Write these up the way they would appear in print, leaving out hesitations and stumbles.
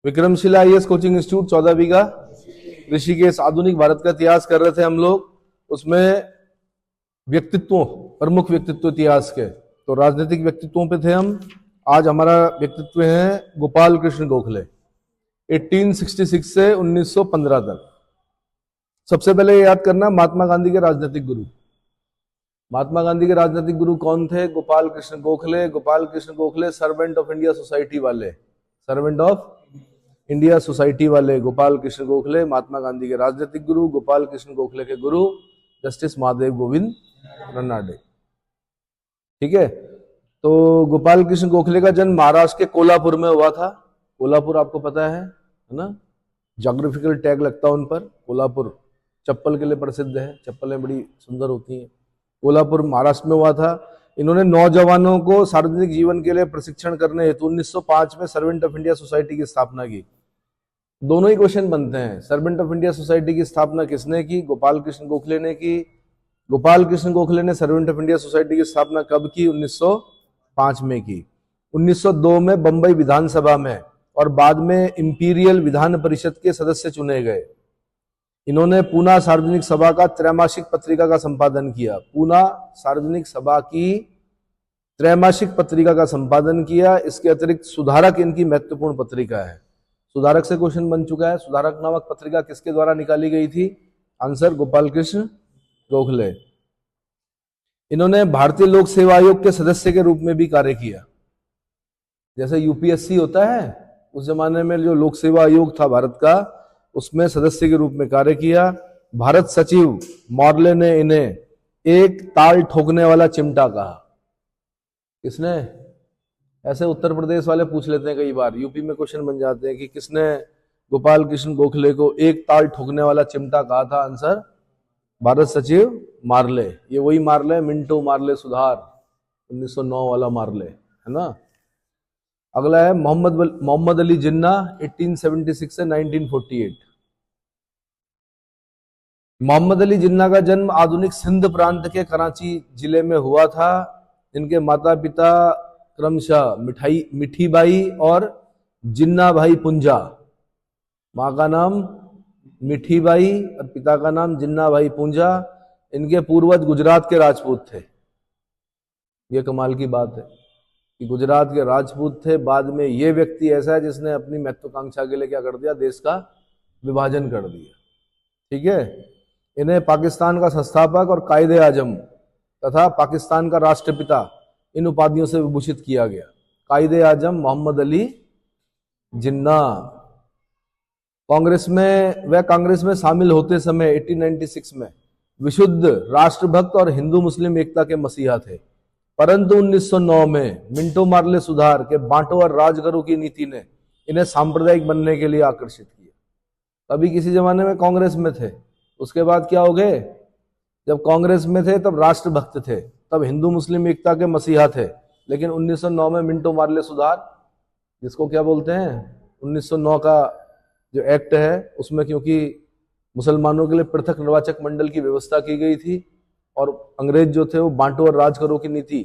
Vikramshila IAS coaching institute 14 बीघा ऋषिकेश। आधुनिक भारत का इतिहास कर रहे थे हम लोग, उसमें व्यक्तित्वों, प्रमुख व्यक्तित्व इतिहास के, तो राजनीतिक व्यक्तित्वों पे थे हम। आज हमारा व्यक्तित्व है गोपाल कृष्ण गोखले, 1866 से 1915 तक। सबसे पहले याद करना महात्मा गांधी के राजनीतिक गुरु। महात्मा गांधी के राजनीतिक गुरु कौन थे? Gopal Krishna Gokhale. Gopal Krishna Gokhale servant of India society वाले, सर्वेंट ऑफ इंडिया सोसाइटी वाले गोपाल कृष्ण गोखले महात्मा गांधी के राजनीतिक गुरु। गोपाल कृष्ण गोखले के गुरु जस्टिस महादेव गोविंद रनाडे। ठीक है, तो गोपाल कृष्ण गोखले का जन्म महाराष्ट्र के कोल्हापुर में हुआ था। कोल्हापुर आपको पता है ना, ज्योग्राफिकल टैग लगता है उन पर। कोल्हापुर चप्पल के लिए प्रसिद्ध है, चप्पलें बड़ी सुंदर होती हैं। कोल्हापुर महाराष्ट्र में हुआ था। इन्होंने नौजवानों को सार्वजनिक जीवन के लिए प्रशिक्षण करने हेतु 1905 में सर्वेंट ऑफ इंडिया सोसाइटी की स्थापना की। दोनों ही क्वेश्चन बनते हैं। सर्वेंट ऑफ इंडिया सोसाइटी की स्थापना किसने की? गोपाल कृष्ण गोखले ने की। गोपाल कृष्ण गोखले ने सर्वेंट ऑफ इंडिया सोसाइटी की स्थापना कब की? 1905 में की। 1902 में बंबई विधानसभा में और बाद में इंपीरियल विधान परिषद के सदस्य चुने गए। इन्होंने पूना सार्वजनिक सभा का त्रैमासिक पत्रिका का संपादन किया। पूना सार्वजनिक सभा की त्रैमासिक पत्रिका का संपादन किया। इसके अतिरिक्त सुधारक इनकी महत्वपूर्ण पत्रिका है। सुधारक से क्वेश्चन बन चुका है। सुधारक नामक पत्रिका किसके द्वारा निकाली गई थी? आंसर गोपाल कृष्ण गोखले। इन्होंने भारतीय लोक सेवा आयोग के सदस्य के रूप में भी कार्य किया। जैसे यूपीएससी होता है, उस जमाने में जो लोक सेवा आयोग था भारत का, उसमें सदस्य के रूप में कार्य किया। भारत सचिव मॉर्ले ने इन्हें एक ताल ठोकने वाला चिमटा कहा। किसने? ऐसे उत्तर प्रदेश वाले पूछ लेते हैं कई बार, यूपी में क्वेश्चन बन जाते हैं कि किसने गोपाल कृष्ण गोखले को एक ताल ठोकने वाला चिमटा कहा था? आंसर भारत सचिव मार्ले। ये वही मार्ले, मिंटो मार्ले सुधार 1909 वाला मार्ले है ना। अगला है मोहम्मद अली जिन्ना, 1876 से 1948। मोहम्मद अली जिन्ना का जन्म आधुनिक सिंध प्रांत के कराची जिले में हुआ था। इनके माता पिता क्रमशः मिठी बाई और जिन्ना भाई पुंजा। माँ का नाम मिठी बाई और पिता का नाम जिन्ना भाई पुंजा। इनके पूर्वज गुजरात के राजपूत थे। यह कमाल की बात है कि गुजरात के राजपूत थे। बाद में ये व्यक्ति ऐसा है जिसने अपनी महत्वाकांक्षा के लिए क्या कर दिया? देश का विभाजन कर दिया। ठीक है, इन्हें पाकिस्तान का संस्थापक और कायदे आजम तथा पाकिस्तान का राष्ट्रपिता इन उपाधियों से विभूषित किया गया। कायदे आजम मोहम्मद अली जिन्ना। कांग्रेस में शामिल होते समय 1896 में विशुद्ध राष्ट्रभक्त और हिंदू मुस्लिम एकता के मसीहा थे। परंतु 1909 में मिंटो मार्ले सुधार के बांटो और राज करो की नीति ने इन्हें सांप्रदायिक बनने के लिए आकर्षित किया। कभी किसी जमाने में कांग्रेस में थे, उसके बाद क्या हो गए? जब कांग्रेस में थे तब राष्ट्रभक्त थे, तब हिंदू मुस्लिम एकता के मसीहा थे। लेकिन 1909 में मिंटो मार्ले सुधार, जिसको क्या बोलते हैं, 1909 का जो एक्ट है, उसमें क्योंकि मुसलमानों के लिए पृथक निर्वाचक मंडल की व्यवस्था की गई थी और अंग्रेज जो थे वो बांटो और राज करो की नीति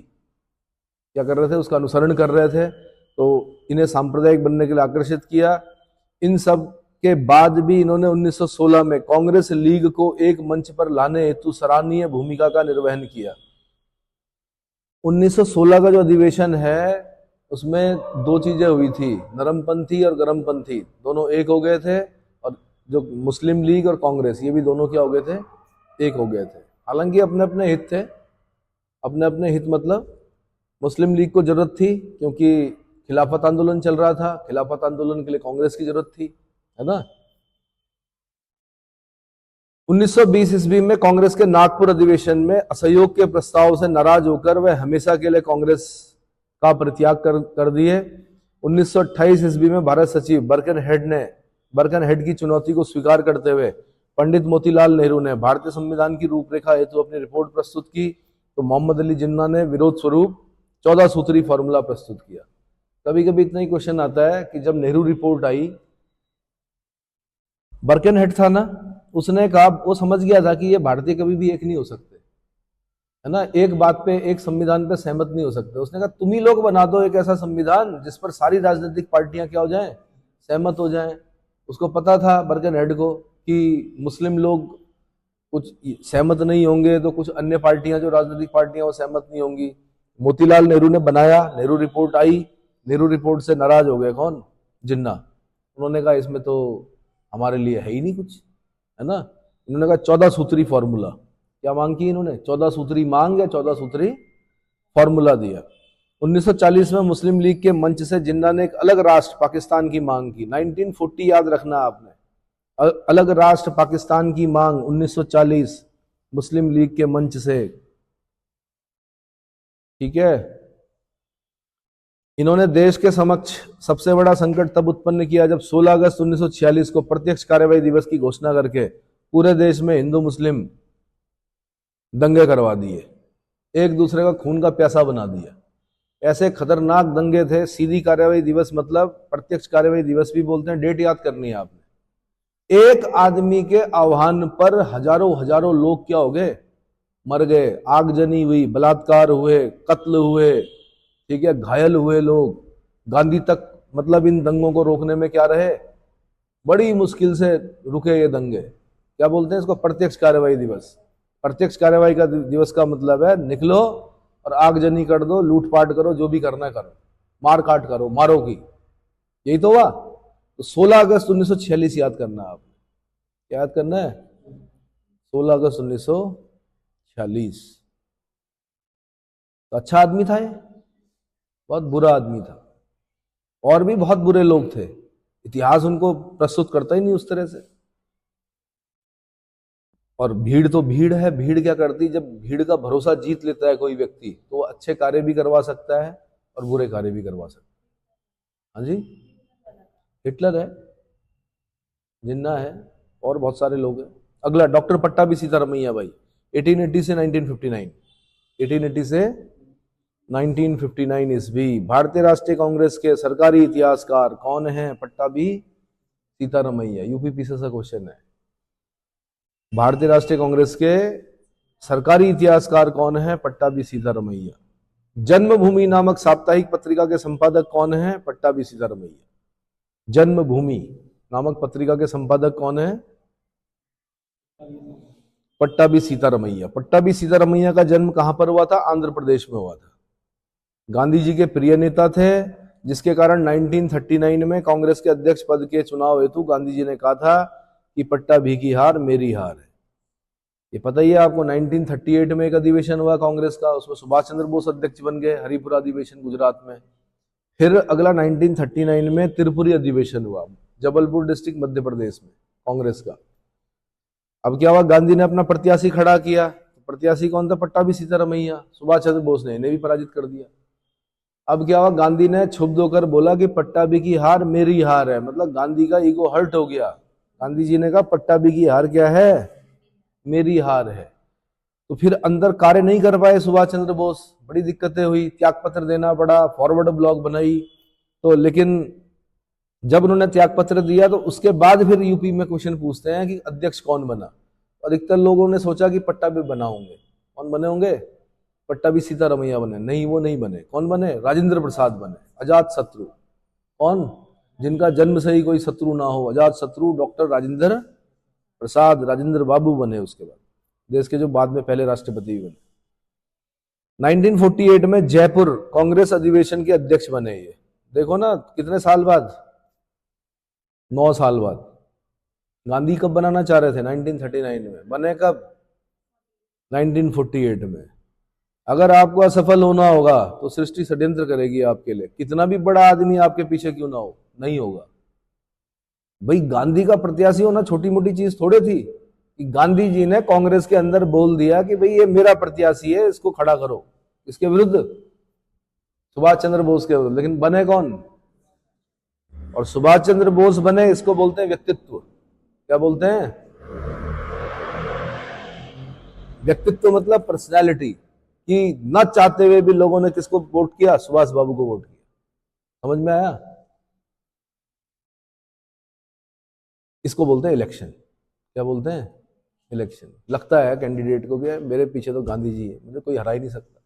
क्या कर रहे थे? उसका अनुसरण कर रहे थे। तो इन्हें सांप्रदायिक बनने के लिए आकर्षित किया। इन सब के बाद भी इन्होंने 1916 में कांग्रेस लीग को एक मंच पर लाने हेतु सराहनीय भूमिका का निर्वहन किया। 1916 का जो अधिवेशन है उसमें दो चीजें हुई थी, नरमपंथी और गरमपंथी दोनों एक हो गए थे, और जो मुस्लिम लीग और कांग्रेस ये भी दोनों क्या हो गए थे? एक हो गए थे। हालांकि अपने अपने हित थे, अपने अपने हित। मतलब मुस्लिम लीग को जरूरत थी क्योंकि खिलाफत आंदोलन चल रहा था, खिलाफत आंदोलन के लिए कांग्रेस की जरूरत थी, है ना। 1920 ईस्वी में कांग्रेस के नागपुर अधिवेशन में असहयोग के प्रस्ताव से नाराज होकर वह हमेशा के लिए कांग्रेस का परित्याग कर दिए। 1928 ईस्वी में भारत सचिव बर्कनहेड की चुनौती को स्वीकार करते हुए पंडित मोतीलाल नेहरू ने भारतीय संविधान की रूपरेखा हेतु अपनी रिपोर्ट प्रस्तुत की। तो मोहम्मद अली जिन्ना ने विरोध स्वरूप 14 सूत्री फॉर्मूला प्रस्तुत किया। कभी कभी इतना ही क्वेश्चन आता है कि जब नेहरू रिपोर्ट आई, बर्कनहेड था ना, उसने कहा, वो समझ गया था कि ये भारतीय कभी भी एक नहीं हो सकते, है ना, एक बात पे, एक संविधान पे सहमत नहीं हो सकते। उसने कहा तुम ही लोग बना दो एक ऐसा संविधान जिस पर सारी राजनीतिक पार्टियां क्या हो जाएं? सहमत हो जाएं। उसको पता था बर्कनहेड को कि मुस्लिम लोग कुछ सहमत नहीं होंगे तो कुछ अन्य पार्टियां, जो राजनीतिक पार्टियां, वो सहमत नहीं होंगी। मोतीलाल नेहरू ने बनाया, नेहरू रिपोर्ट आई, नेहरू रिपोर्ट से नाराज हो गए कौन? जिन्ना। उन्होंने कहा इसमें तो हमारे लिए है ही नहीं कुछ, है ना। इन्होंने कहा 14 सूत्री फॉर्मूला। क्या मांग की इन्होंने? 14 सूत्री मांग या 14 सूत्री फॉर्मूला दिया। 1940 में मुस्लिम लीग के मंच से जिन्ना ने एक अलग राष्ट्र पाकिस्तान की मांग की। 1940 याद रखना आपने, अलग राष्ट्र पाकिस्तान की मांग 1940 मुस्लिम लीग के मंच से, ठीक है। इन्होंने देश के समक्ष सबसे बड़ा संकट तब उत्पन्न किया जब 16 अगस्त 1946 को प्रत्यक्ष कार्यवाही दिवस की घोषणा करके पूरे देश में हिंदू मुस्लिम दंगे करवा दिए, एक दूसरे का खून का प्यासा बना दिया। ऐसे खतरनाक दंगे थे। सीधी कार्यवाही दिवस मतलब प्रत्यक्ष कार्यवाही दिवस भी बोलते हैं। डेट याद करनी है आपने। एक आदमी के आह्वान पर हजारों हजारों लोग क्या हो गए? मर गए, आगजनी हुई, बलात्कार हुए, कत्ल हुए, ठीक है, घायल हुए लोग। गांधी तक मतलब इन दंगों को रोकने में क्या रहे? बड़ी मुश्किल से रुके ये दंगे। क्या बोलते हैं इसको? प्रत्यक्ष कार्यवाही दिवस। प्रत्यक्ष कार्यवाही का दिवस का मतलब है निकलो और आगजनी कर दो, लूटपाट करो, जो भी करना करो, मार काट करो, मारो की। यही तो हुआ। तो 16 अगस्त 1946 याद करना है आपने। क्या याद करना है? 16 अगस्त 1946। तो अच्छा आदमी था ये? बहुत बुरा आदमी था। और भी बहुत बुरे लोग थे, इतिहास उनको प्रस्तुत करता ही नहीं उस तरह से। और भीड़ तो भीड़ है। भीड़ क्या करती? जब भीड़ का भरोसा जीत लेता है कोई व्यक्ति, तो वो अच्छे कार्य भी करवा सकता है और बुरे कार्य भी करवा सकता है। हाँ जी, हिटलर है, जिन्ना है, और बहुत सारे लोग हैं। अगला डॉक्टर पट्टाभी सीतारमैया भाई, 1880 से 1959। 1880 से 1959 ईस्वी। भारतीय राष्ट्रीय कांग्रेस के सरकारी इतिहासकार कौन है? पट्टाभी सीतारमैया। यूपीपीसी से क्वेश्चन है। भारतीय राष्ट्रीय कांग्रेस के सरकारी इतिहासकार कौन है? पट्टाभी सीतारमैया। जन्मभूमि नामक साप्ताहिक पत्रिका के संपादक कौन है? पट्टाभी सीतारमैया। जन्मभूमि नामक पत्रिका के संपादक कौन है? पट्टाभी सीतारमैया। पट्टाभी सीतारमैया का जन्म कहां पर हुआ था? आंध्र प्रदेश में हुआ था। गांधी जी के प्रिय नेता थे, जिसके कारण 1939 में कांग्रेस के अध्यक्ष पद के चुनाव हेतु गांधी जी ने कहा था कि पट्टाभी की हार मेरी हार है। ये पता ही है आपको। 1938 में एक अधिवेशन हुआ कांग्रेस का, उसमें सुभाष चंद्र बोस अध्यक्ष बन गए, हरिपुरा अधिवेशन गुजरात में। फिर अगला 1939 में त्रिपुरी अधिवेशन हुआ, जबलपुर डिस्ट्रिक्ट मध्य प्रदेश में, कांग्रेस का। अब क्या हुआ? गांधी ने अपना प्रत्याशी खड़ा किया। प्रत्याशी कौन था? पट्टाभी सीतारमैया। सुभाष चंद्र बोस ने इन्हें भी पराजित कर दिया। अब क्या हुआ? गांधी ने क्षुब्ध होकर बोला कि पट्टाभी की हार मेरी हार है, मतलब गांधी का ईगो हर्ट हो गया। गांधी जी ने कहा पट्टाभी की हार क्या है? मेरी हार है। तो फिर अंदर कार्य नहीं कर पाए सुभाष चंद्र बोस, बड़ी दिक्कतें हुई, त्याग पत्र देना पड़ा, फॉरवर्ड ब्लॉक बनाई। तो लेकिन जब उन्होंने त्याग पत्र दिया तो उसके बाद फिर यूपी में क्वेश्चन पूछते हैं कि अध्यक्ष कौन बना। अधिकतर लोगों ने सोचा कि पट्टाभी बना होंगे। कौन बने होंगे? पट्टाभी सीतारमैया बने। नहीं, वो नहीं बने। कौन बने? राजेंद्र प्रसाद बने, अजात शत्रु। कौन? जिनका जन्म से ही कोई शत्रु ना हो, अजात शत्रु डॉक्टर राजेंद्र प्रसाद, राजेंद्र बाबू बने। उसके बाद देश के जो बाद में पहले राष्ट्रपति भी बने। 1948 में जयपुर कांग्रेस अधिवेशन के अध्यक्ष बने। ये देखो ना, कितने साल बाद? 9 साल बाद। गांधी कब बनाना चाह रहे थे? 1939 में। बने कब? 1948 में। अगर आपको असफल होना होगा तो सृष्टि षड्यंत्र करेगी आपके लिए, कितना भी बड़ा आदमी आपके पीछे क्यों ना हो, नहीं होगा। भाई गांधी का प्रत्याशी होना छोटी मोटी चीज थोड़े थी कि गांधी जी ने कांग्रेस के अंदर बोल दिया कि भाई ये मेरा प्रत्याशी है, इसको खड़ा करो। इसके विरुद्ध? सुभाष चंद्र बोस के विरुद्ध। लेकिन बने कौन? और सुभाष चंद्र बोस बने, इसको बोलते हैं व्यक्तित्व। क्या बोलते हैं? व्यक्तित्व मतलब पर्सनैलिटी। कि न चाहते हुए भी लोगों ने किसको वोट किया? सुभाष बाबू को वोट किया। समझ में आया? इसको बोलते हैं इलेक्शन। क्या बोलते हैं? इलेक्शन। लगता है कैंडिडेट को कि मेरे पीछे तो गांधी जी है, मुझे कोई हरा ही नहीं सकता,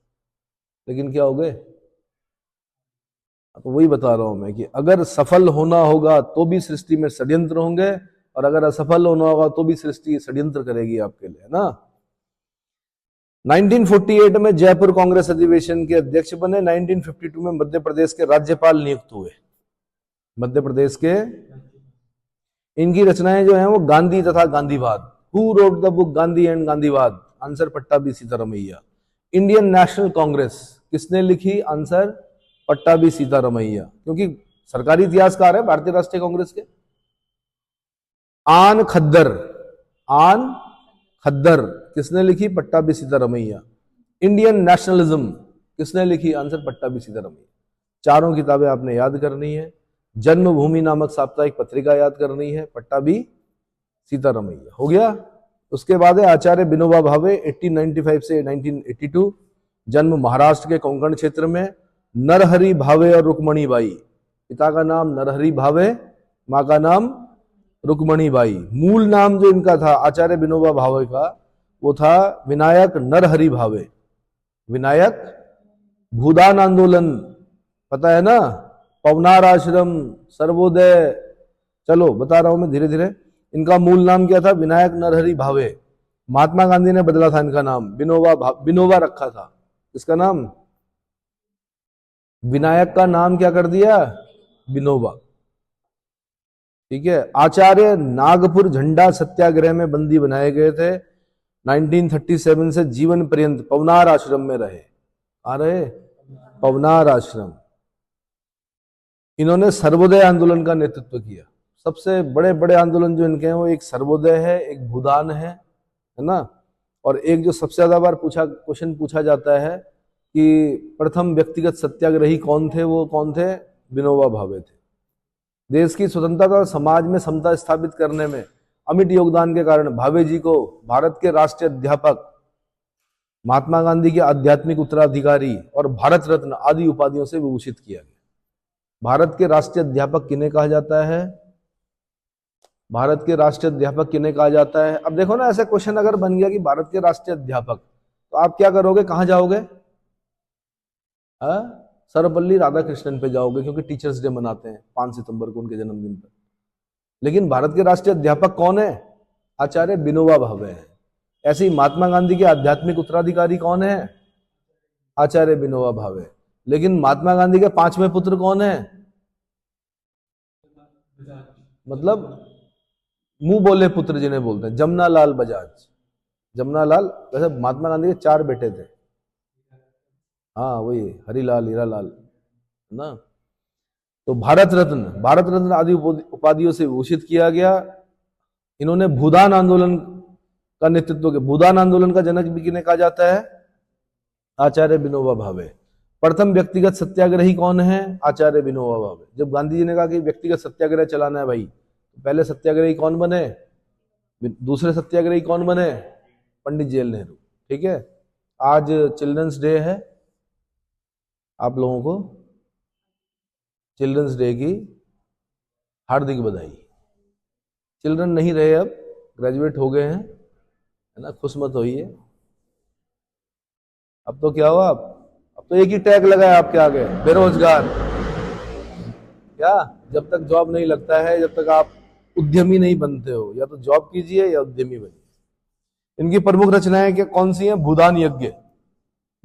लेकिन क्या हो गए? तो वही बता रहा हूं मैं कि अगर सफल होना होगा तो भी सृष्टि में षड्यंत्र होंगे, और अगर असफल होना होगा तो भी सृष्टि षड्यंत्र करेगी आपके लिए, है ना। 1948 में जयपुर कांग्रेस अधिवेशन के अध्यक्ष बने। 1952 में मध्य प्रदेश के राज्यपाल नियुक्त हुए। मध्य प्रदेश के, इनकी रचनाएं जो हैं वो गांधी तथा गांधीवाद। Who wrote the book Gandhi and गांधीवाद? Answer Pattabhi Sitaramayya. Indian National Congress किसने लिखी? आंसर पट्टाभी सीतारमैया, क्योंकि सरकारी इतिहासकार है भारतीय राष्ट्रीय कांग्रेस के। आन खद्दर, आन खद्दर किसने लिखी? पट्टाभी सीतारमैया। इंडियन नेशनलिज्म किसने लिखी? आंसर पट्टाभी सीतारमैया। चारों किताबें आपने याद करनी है। जन्मभूमि नामक साप्ताहिक पत्रिका याद करनी है, पट्टाभी सीतारमैया। हो गया। उसके बाद है आचार्य विनोबा भावे, 1895 से 1982। जन्म महाराष्ट्र के कोंकण क्षेत्र में। नरहरि भावे और रुक्मणी बाई, पिता का नाम नरहरि भावे, मां का नाम रुक्मणी बाई। मूल नाम जो इनका था आचार्य विनोबा भावे का, वो था विनायक नरहरि भावे। विनायक भूदान आंदोलन पता है ना, पवनार आश्रम, सर्वोदय, चलो बता रहा हूं मैं धीरे धीरे। इनका मूल नाम क्या था? विनायक नरहरि भावे। महात्मा गांधी ने बदला था इनका नाम, विनोबा रखा था। इसका नाम विनायक का नाम क्या कर दिया? विनोबा। ठीक है। आचार्य नागपुर झंडा सत्याग्रह में बंदी बनाए गए थे। 1937 से जीवन पर्यंत पवनार आश्रम में रहे। आ रहे पवनार आश्रम। इन्होंने सर्वोदय आंदोलन का नेतृत्व किया। सबसे बड़े बड़े आंदोलन जो इनके हैं वो एक सर्वोदय है, एक भूदान है ना, और एक जो सबसे ज्यादा बार क्वेश्चन पूछा जाता है कि प्रथम व्यक्तिगत सत्याग्रही कौन थे, वो कौन थे? विनोबा भावे थे। देश की स्वतंत्रता और समाज में समता स्थापित करने में अमिट योगदान के कारण भावे जी को भारत के राष्ट्रीय अध्यापक, महात्मा गांधी के आध्यात्मिक उत्तराधिकारी और भारत रत्न आदि उपाधियों से विभूषित किया गया। भारत के राष्ट्रीय अध्यापक किन्हें कहा जाता है? भारत के राष्ट्रीय अध्यापक किन्हें कहा जाता है? अब देखो ना, ऐसा क्वेश्चन अगर बन गया कि भारत के राष्ट्रीय अध्यापक, तो आप क्या करोगे? कहां जाओगे? सर्वपल्ली राधाकृष्णन पे जाओगे, क्योंकि टीचर्स डे मनाते हैं 5 सितंबर को, उनके जन्मदिन पर। लेकिन भारत के राष्ट्रीय अध्यापक कौन है? आचार्य विनोबा भावे हैं। ऐसे ही महात्मा गांधी के आध्यात्मिक उत्तराधिकारी कौन है? आचार्य विनोबा भावे। लेकिन महात्मा गांधी के 5वें पुत्र कौन है? मतलब मुंह बोले पुत्र जिन्हें बोलते हैं, जमनालाल बजाज। जमनालाल, वैसे महात्मा गांधी के 4 बेटे थे। हाँ वही हरिलाल, हीरालाल, ना। तो भारत रत्न आदि उपाधियों से भूषित किया गया। इन्होंने भूदान आंदोलन का नेतृत्व किया। भूदान आंदोलन का जनक भी किन्हें कहा जाता है? आचार्य विनोबा भावे। प्रथम व्यक्तिगत सत्याग्रही कौन है? आचार्य विनोबा भावे। जब गांधी जी ने कहा कि व्यक्तिगत सत्याग्रह चलाना है भाई, तो पहले सत्याग्रही कौन बने? दूसरे सत्याग्रही कौन बने? पंडित जवाहरलाल नेहरू। ठीक है। आज चिल्ड्रंस डे है। आप लोगों को चिल्ड्रंस डे की हार्दिक बधाई। चिल्ड्रन नहीं रहे, अब ग्रेजुएट हो गए हैं, है ना, खुश मत होइए। अब तो क्या हुआ? अब तो एक ही टैग लगा है आपके आगे, बेरोजगार। क्या? जब तक जॉब नहीं लगता है, जब तक आप उद्यमी नहीं बनते हो, या तो जॉब कीजिए या उद्यमी बनिए। इनकी प्रमुख रचनाएं क्या कौन सी हैं? भूदान यज्ञ।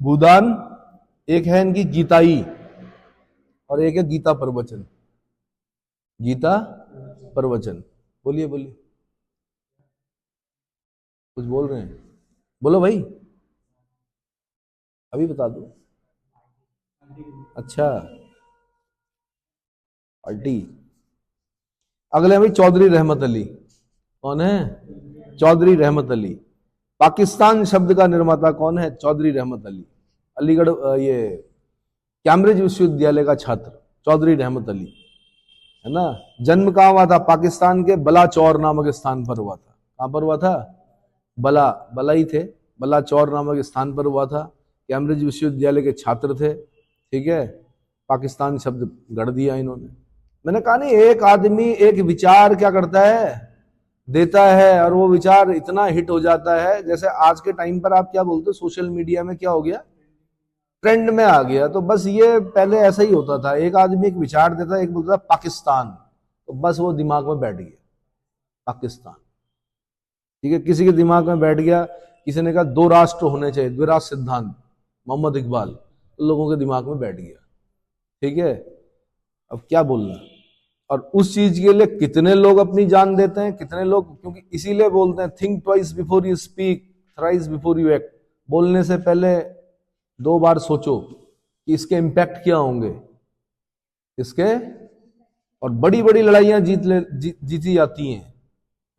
भूदान, एक है इनकी गीताई, और एक है गीता प्रवचन। गीता प्रवचन। बोलिए बोलिए, कुछ बोल रहे हैं? बोलो भाई, अभी बता दो। अच्छा, पार्टी। अगले भाई चौधरी रहमत अली। कौन है? चौधरी रहमत अली। पाकिस्तान शब्द का निर्माता कौन है? चौधरी रहमत अली। अलीगढ़, ये कैम्ब्रिज विश्वविद्यालय का छात्र चौधरी रहमत अली, है ना। जन्म कहाँ हुआ था? पाकिस्तान के बलाचौर नामक स्थान पर हुआ था। कहां पर हुआ था? बला ही थे, बलाचौर नामक स्थान पर हुआ था। कैम्ब्रिज विश्वविद्यालय के छात्र थे। ठीक है। पाकिस्तान शब्द गढ़ दिया इन्होंने। मैंने कहा नहीं, एक आदमी एक विचार क्या करता है? देता है, और वो विचार इतना हिट हो जाता है। जैसे आज के टाइम पर आप क्या बोलते हो, सोशल मीडिया में क्या हो गया? ट्रेंड में आ गया। तो बस ये पहले ऐसा ही होता था, एक आदमी एक विचार देता, एक बोलता था पाकिस्तान, तो बस वो दिमाग में बैठ गया पाकिस्तान। ठीक है, किसी के दिमाग में बैठ गया, किसी ने कहा 2 राष्ट्र होने चाहिए, द्विराष्ट्र सिद्धांत, मोहम्मद इकबाल, तो लोगों के दिमाग में बैठ गया। ठीक है, अब क्या बोलना। और उस चीज के लिए कितने लोग अपनी जान देते हैं, कितने लोग, क्योंकि इसीलिए बोलते हैं think twice before you speak, thrice before you act. बोलने से पहले 2 बार सोचो कि इसके इम्पैक्ट क्या होंगे इसके। और बड़ी बड़ी लड़ाइयां जीती जाती हैं।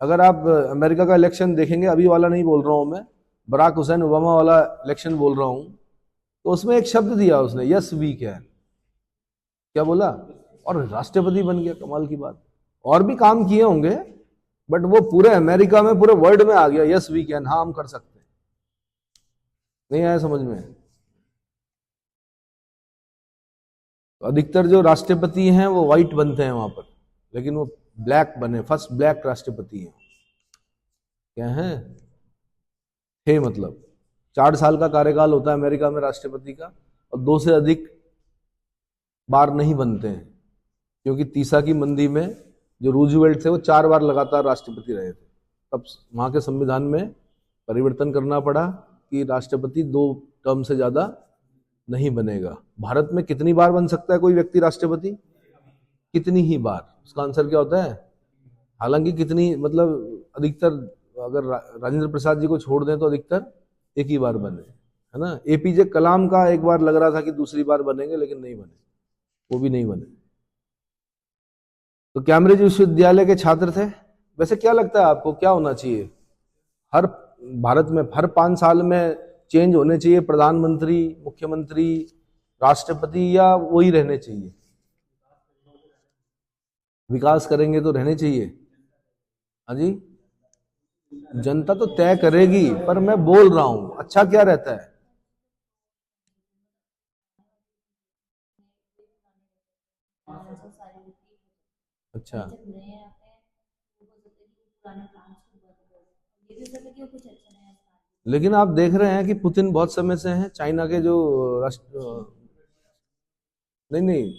अगर आप अमेरिका का इलेक्शन देखेंगे, अभी वाला नहीं बोल रहा हूं मैं, बराक हुसैन ओबामा वाला इलेक्शन बोल रहा हूं, तो उसमें एक शब्द दिया उसने, यस वी कैन, क्या बोला, और राष्ट्रपति बन गया। कमाल की बात। और भी काम किए होंगे, बट वो पूरे अमेरिका में, पूरे वर्ल्ड में आ गया, यस वी कैन, हाँ हम कर सकते हैं। नहीं आया समझ में। तो अधिकतर जो राष्ट्रपति हैं वो व्हाइट बनते हैं वहां पर, लेकिन वो ब्लैक बने, फर्स्ट ब्लैक राष्ट्रपति हैं। क्या है, थे मतलब 4 साल का कार्यकाल होता है अमेरिका में राष्ट्रपति का, और 2 से अधिक बार नहीं बनते हैं, क्योंकि तीसा की मंदी में जो रूजवेल्ट थे वो 4 बार लगातार राष्ट्रपति रहे थे। तब वहां के संविधान में परिवर्तन करना पड़ा कि राष्ट्रपति 2 टर्म से ज्यादा नहीं बनेगा। भारत में कितनी बार बन सकता है कोई व्यक्ति राष्ट्रपति? कितनी ही बार। उसका आंसर क्या होता है? हालांकि कितनी, मतलब अधिकतर, अगर राजेंद्र प्रसाद जी को छोड़ दें तो अधिकतर एक ही बार बने, है ना। एपीजे कलाम का एक बार लग रहा था कि दूसरी बार बनेंगे, लेकिन नहीं बने, वो भी नहीं बने। तो कैम्ब्रिज विश्वविद्यालय के छात्र थे। वैसे क्या लगता है आपको, क्या होना चाहिए? हर भारत में हर 5 साल में चेंज होने चाहिए प्रधानमंत्री, मुख्यमंत्री, राष्ट्रपति, या वही रहने चाहिए? विकास करेंगे तो रहने चाहिए। हाँ जी, जनता तो तय करेगी, पर मैं बोल रहा हूं अच्छा क्या रहता है। अच्छा, लेकिन आप देख रहे हैं कि पुतिन बहुत समय से हैं चाइना के जो राष्ट्र, नहीं नहीं,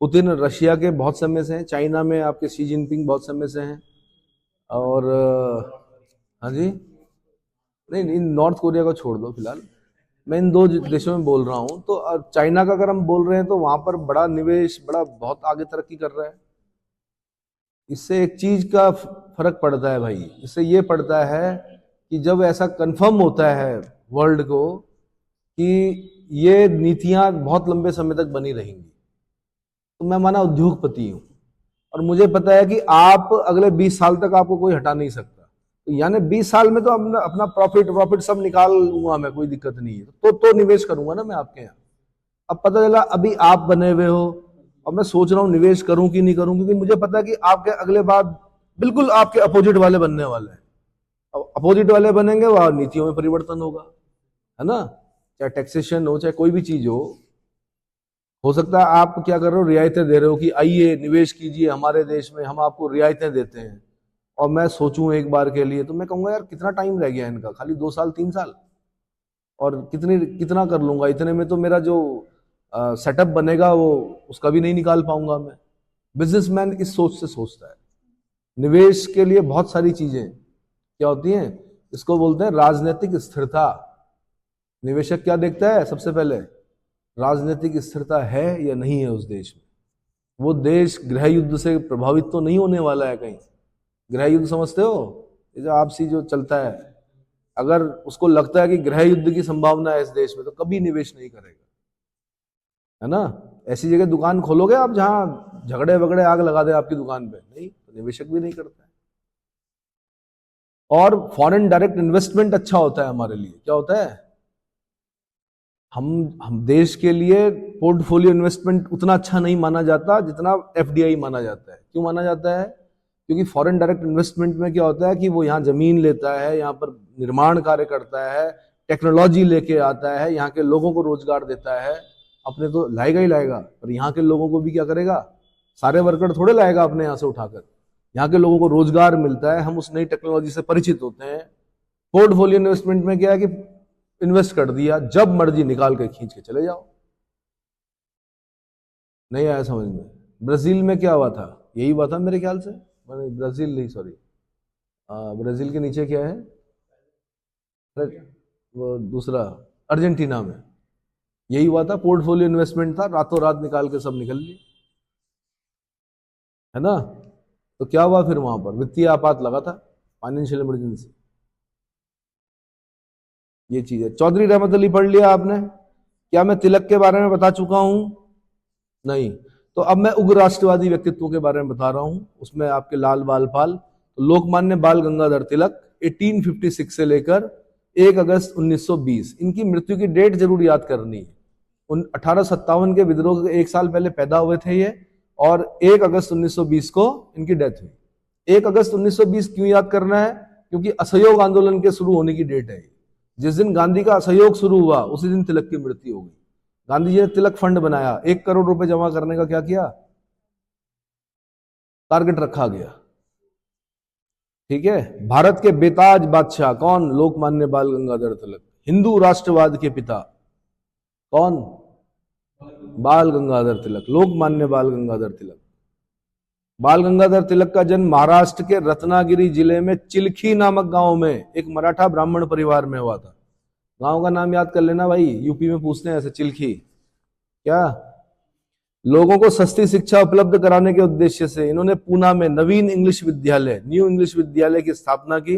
पुतिन रशिया के बहुत समय से हैं, चाइना में आपके शी जिनपिंग बहुत समय से हैं, और हाँ जी, नहीं नहीं, नॉर्थ कोरिया को छोड़ दो फिलहाल, मैं इन 2 देशों में बोल रहा हूं। तो चाइना का अगर हम बोल रहे हैं तो वहां पर बड़ा निवेश, बड़ा बहुत आगे तरक्की कर रहा है। इससे एक चीज का फर्क पड़ता है भाई, इससे ये पड़ता है कि जब ऐसा कंफर्म होता है वर्ल्ड को कि ये नीतियां बहुत लंबे समय तक बनी रहेंगी, तो मैं माना उद्योगपति हूं, और मुझे पता है कि आप अगले 20 साल तक आपको कोई हटा नहीं सकता, तो यानी 20 साल में तो अपना प्रॉफिट सब निकाल लूंगा मैं, कोई दिक्कत नहीं है, तो निवेश करूंगा ना मैं आपके यहाँ। अब पता चला अभी आप बने हुए हो, और मैं सोच रहा हूं निवेश करूं कि नहीं करूं, क्योंकि मुझे पता है कि आपके अगले बार बिल्कुल आपके अपोजिट वाले बनने वाले हैं। अब अपोजिट वाले बनेंगे, वह नीतियों में परिवर्तन होगा, है ना। चाहे टैक्सेशन हो, चाहे कोई भी चीज हो सकता है आप क्या कर रहे हो, रियायतें दे रहे हो कि आइए निवेश कीजिए हमारे देश में, हम आपको रियायतें देते हैं, और मैं सोचूं एक बार के लिए, तो मैं कहूंगा यार कितना टाइम रह गया इनका, खाली 2 साल 3 साल, और कितना कर लूंगा, इतने में तो मेरा जो सेटअप बनेगा वो उसका भी नहीं निकाल पाऊंगा मैं। बिजनेसमैन इस सोच से सोचता है। निवेश के लिए बहुत सारी चीजें क्या होती हैं, इसको बोलते हैं राजनीतिक स्थिरता। निवेशक क्या देखता है सबसे पहले, राजनीतिक स्थिरता है या नहीं है उस देश में। वो देश गृह युद्ध से प्रभावित तो नहीं होने वाला है कहीं। गृह युद्ध समझते हो, ये जो आपसी जो चलता है, अगर उसको लगता है कि गृह युद्ध की संभावना है इस देश में, तो कभी निवेश नहीं करेगा, है ना। ऐसी जगह दुकान खोलोगे आप जहां झगड़े वगड़े आग लगा दे आपकी दुकान पे, नहीं, तो निवेशक भी नहीं करता है। और फॉरेन डायरेक्ट इन्वेस्टमेंट अच्छा होता है हमारे लिए, क्या होता है, हम देश के लिए पोर्टफोलियो इन्वेस्टमेंट उतना अच्छा नहीं माना जाता जितना एफडीआई माना जाता है। क्यों माना जाता है? क्योंकि फॉरेन डायरेक्ट इन्वेस्टमेंट में क्या होता है कि वो यहाँ जमीन लेता है, यहाँ पर निर्माण कार्य करता है, टेक्नोलॉजी लेके आता है, यहाँ के लोगों को रोजगार देता है। अपने तो लाएगा ही लाएगा, पर यहाँ के लोगों को भी क्या करेगा, सारे वर्कर थोड़े लाएगा अपने यहाँ से उठाकर, यहाँ के लोगों को रोजगार मिलता है, हम उस नई टेक्नोलॉजी से परिचित होते हैं। पोर्टफोलियो इन्वेस्टमेंट में क्या है कि इन्वेस्ट कर दिया, जब मर्जी निकाल के खींच के चले जाओ। नहीं आया समझ में? ब्राजील में क्या हुआ था? यही हुआ था मेरे ख्याल से, ब्राजील नहीं, सॉरी, ब्राजील के नीचे क्या है, वो दूसरा अर्जेंटीना में यही हुआ था। पोर्टफोलियो इन्वेस्टमेंट था, रातों रात निकाल के सब निकल लिए, है ना। तो क्या हुआ फिर वहां पर? वित्तीय आपात लगा था, फाइनेंशियल इमरजेंसी, ये चीज है। चौधरी रहमत अली पढ़ लिया आपने? क्या मैं तिलक के बारे में बता चुका हूं? नहीं। तो अब मैं उग्र राष्ट्रवादी व्यक्तित्व के बारे में बता रहा हूं, उसमें आपके लाल बाल पाल। तो लोकमान्य बाल गंगाधर तिलक 1856 से लेकर 1 अगस्त 1920, इनकी मृत्यु की डेट जरूर याद करनी है। 1857 के विद्रोह के 1 साल पहले पैदा हुए थे ये, और 1 अगस्त 1920 को इनकी डेथ हुई। 1 अगस्त 1920 क्यों याद करना है? क्योंकि असहयोग आंदोलन के शुरू होने की डेट है। जिस दिन गांधी का असहयोग शुरू हुआ उसी दिन तिलक की मृत्यु हो गई। गांधी जी ने तिलक फंड बनाया, 1 करोड़ रुपए जमा करने का क्या किया, टारगेट रखा गया। ठीक है। भारत के बेताज बादशाह कौन? लोकमान्य बाल गंगाधर तिलक। हिंदू राष्ट्रवाद के पिता कौन? बाल गंगाधर तिलक, लोकमान्य बाल गंगाधर तिलक। बाल गंगाधर तिलक का जन्म महाराष्ट्र के रत्नागिरी जिले में चिल्खी नामक गांव में एक मराठा ब्राह्मण परिवार में हुआ था। गांव का नाम याद कर लेना भाई, यूपी में पूछते हैं ऐसे, चिल्खी। क्या? लोगों को सस्ती शिक्षा उपलब्ध कराने के उद्देश्य से इन्होंने पूना में नवीन इंग्लिश विद्यालय, न्यू इंग्लिश विद्यालय की स्थापना की।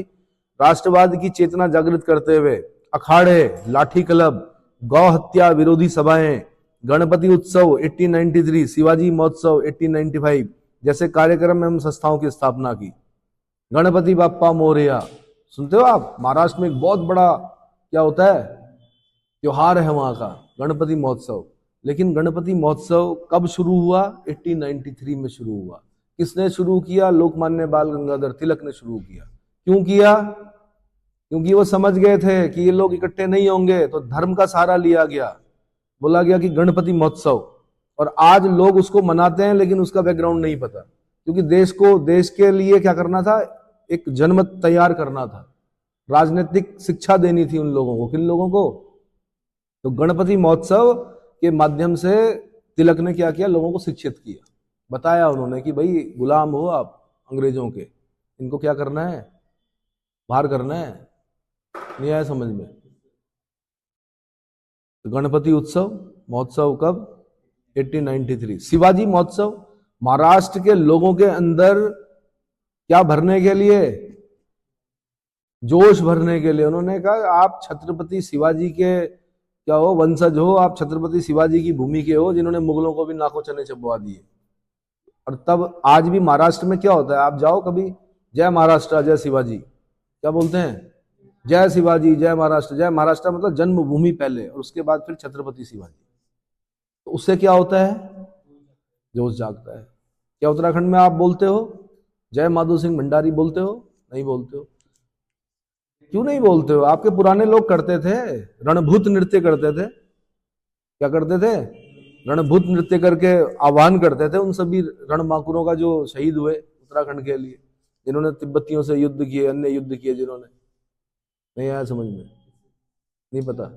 राष्ट्रवाद की चेतना जागृत करते हुए अखाड़े, लाठी क्लब, गौ हत्या विरोधी सभाएं, गणपति उत्सव 1893, शिवाजी महोत्सव 1895 जैसे कार्यक्रम एवं संस्थाओं की स्थापना की। गणपति बाप्पा मोरया सुनते हो आप? महाराष्ट्र में एक बहुत बड़ा क्या होता है, त्योहार है वहां का, गणपति महोत्सव। लेकिन गणपति महोत्सव कब शुरू हुआ? 1893 में शुरू हुआ। किसने शुरू किया? लोकमान्य बाल गंगाधर तिलक ने शुरू किया। क्यों किया? क्योंकि वो समझ गए थे कि ये लोग इकट्ठे नहीं होंगे, तो धर्म का सहारा लिया गया। बोला गया कि गणपति महोत्सव, और आज लोग उसको मनाते हैं लेकिन उसका बैकग्राउंड नहीं पता। क्योंकि देश के लिए क्या करना था, एक जनमत तैयार करना था, राजनीतिक शिक्षा देनी थी उन लोगों को। किन लोगों को? तो गणपति महोत्सव के माध्यम से तिलक ने क्या किया, लोगों को शिक्षित किया। बताया उन्होंने कि भाई गुलाम हो आप अंग्रेजों के, इनको क्या करना है, बाहर करना है। नहीं आया समझ में? तो गणपति महोत्सव कब? 1893। शिवाजी महोत्सव महाराष्ट्र के लोगों के अंदर क्या भरने के लिए, जोश भरने के लिए। उन्होंने कहा आप छत्रपति शिवाजी के क्या हो, वंशज हो, आप छत्रपति शिवाजी की भूमि के हो, जिन्होंने मुगलों को भी नाकों चने चबवा दिए। और तब आज भी महाराष्ट्र में क्या होता है, आप जाओ कभी, जय महाराष्ट्र जय शिवाजी, क्या बोलते हैं, जय शिवाजी जय महाराष्ट्र। जय महाराष्ट्र मतलब जन्मभूमि पहले, और उसके बाद फिर छत्रपति शिवाजी। तो उससे क्या होता है, जोश जागता है। क्या उत्तराखंड में आप बोलते हो जय माधो सिंह भंडारी? बोलते हो? नहीं बोलते हो। क्यों नहीं बोलते हो? आपके पुराने लोग करते थे, रणभूत नृत्य करते थे। क्या करते थे? रणभूत नृत्य करके आह्वान करते थे उन सभी रणबांकुरों का जो शहीद हुए उत्तराखंड के लिए, जिन्होंने तिब्बतियों से युद्ध किए, अन्य युद्ध किए जिन्होंने। नहीं आया समझ में? नहीं पता?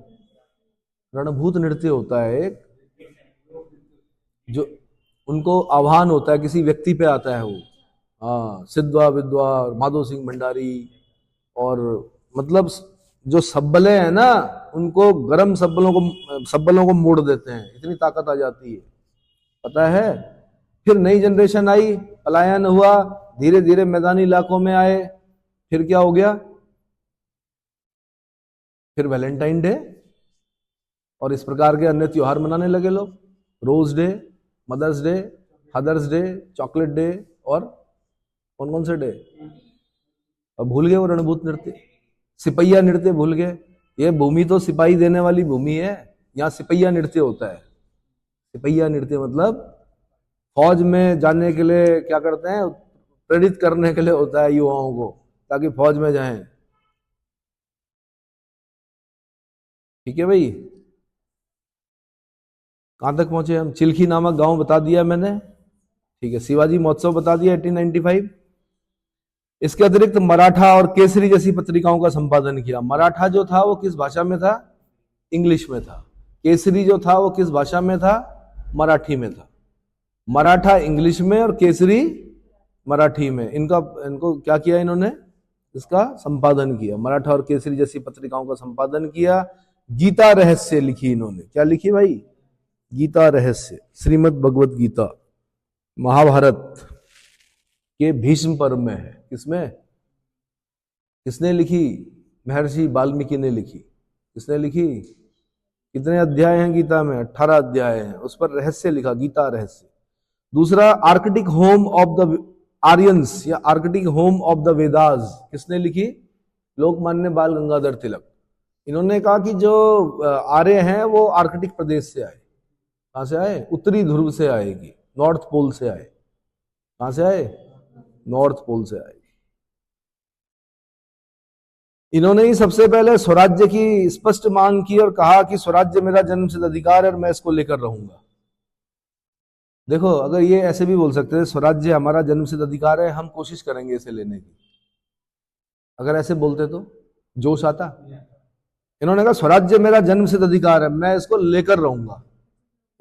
रणभूत नृत्य होता है एक, जो उनको आह्वान होता है, किसी व्यक्ति पे आता है वो। हाँ, सिद्धवा विधवा, माधो सिंह भंडारी, और मतलब जो सब्बले हैं ना, उनको गरम सब्बलों को मोड़ देते हैं, इतनी ताकत आ जाती है, पता है। फिर नई जनरेशन आई, पलायन हुआ, धीरे धीरे मैदानी इलाकों में आए, फिर क्या हो गया, फिर वैलेंटाइन डे और इस प्रकार के अन्य त्योहार मनाने लगे लोग। Rose day, mother's day, father's day, chocolate day, और कौन कौन से डे, अब भूल गए वो रणभूत नृत्य। सिपहिया नृत्य भूल गए। ये भूमि तो सिपाही देने वाली भूमि है, यहाँ सिपहिया नृत्य होता है। सिपहिया नृत्य मतलब फौज में जाने के लिए क्या करते हैं, प्रेरित करने के लिए होता है युवाओं को, ताकि फौज में जाएं। ठीक है भाई, कहां तक पहुंचे हम? चिल्खी नामक गांव बता दिया मैंने, ठीक है। शिवाजी महोत्सव बता दिया 1895। इसके अतिरिक्त मराठा और केसरी जैसी पत्रिकाओं का संपादन किया। मराठा जो था वो किस भाषा में था? इंग्लिश में था। केसरी जो था वो किस भाषा में था? मराठी में था। मराठा इंग्लिश में और केसरी मराठी में। इनको क्या किया इन्होंने? इसका संपादन किया। मराठा और केसरी जैसी पत्रिकाओं का संपादन किया। गीता रहस्य लिखी इन्होंने। क्या लिखी भाई? गीता रहस्य। श्रीमद् भगवत गीता महाभारत के भीष्म पर्व में है। किसमें? किसने लिखी? महर्षि वाल्मीकि ने लिखी। किसने लिखी? कितने अध्याय हैं गीता में? 18 अध्याय हैं। उस पर रहस्य लिखा, गीता रहस्य। दूसरा, Arctic home of the Aryans या Arctic home of the Vedas किसने लिखी? लोकमान्य बाल गंगाधर तिलक। इन्होंने कहा कि जो आर्य हैं वो आर्कटिक प्रदेश से आए। कहां से आए? उत्तरी ध्रुव से आएगी, नॉर्थ पोल से आए। कहां से आए? नॉर्थ पोल से आए। इन्होंने ही सबसे पहले स्वराज्य की स्पष्ट मांग की और कहा कि स्वराज्य मेरा जन्मसिद्ध अधिकार है और मैं इसको लेकर रहूंगा। देखो, अगर ये ऐसे भी बोल सकते थे स्वराज्य हमारा जन्मसिद्ध अधिकार है, हम कोशिश करेंगे इसे लेने की। अगर ऐसे बोलते तो जोश आता। इन्होंने कहा स्वराज्य मेरा जन्मसिद्ध अधिकार है, मैं इसको लेकर रहूंगा।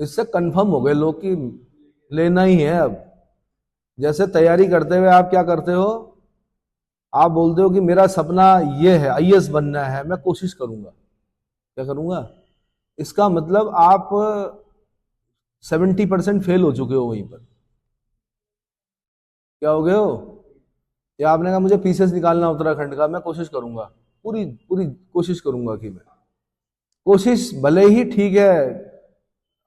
इससे कंफर्म हो गए लोग कि लेना ही है। अब जैसे तैयारी करते हुए आप क्या करते हो? आप बोलते हो कि मेरा सपना ये है, आईएएस बनना है, मैं कोशिश करूंगा। क्या करूंगा? इसका मतलब आप 70% फेल हो चुके हो वहीं पर। क्या हो गए हो? या आपने कहा मुझे पीसेस निकालना उत्तराखंड का, मैं कोशिश करूंगा, पूरी पूरी कोशिश करूंगा कि मैं। कोशिश भले ही ठीक है,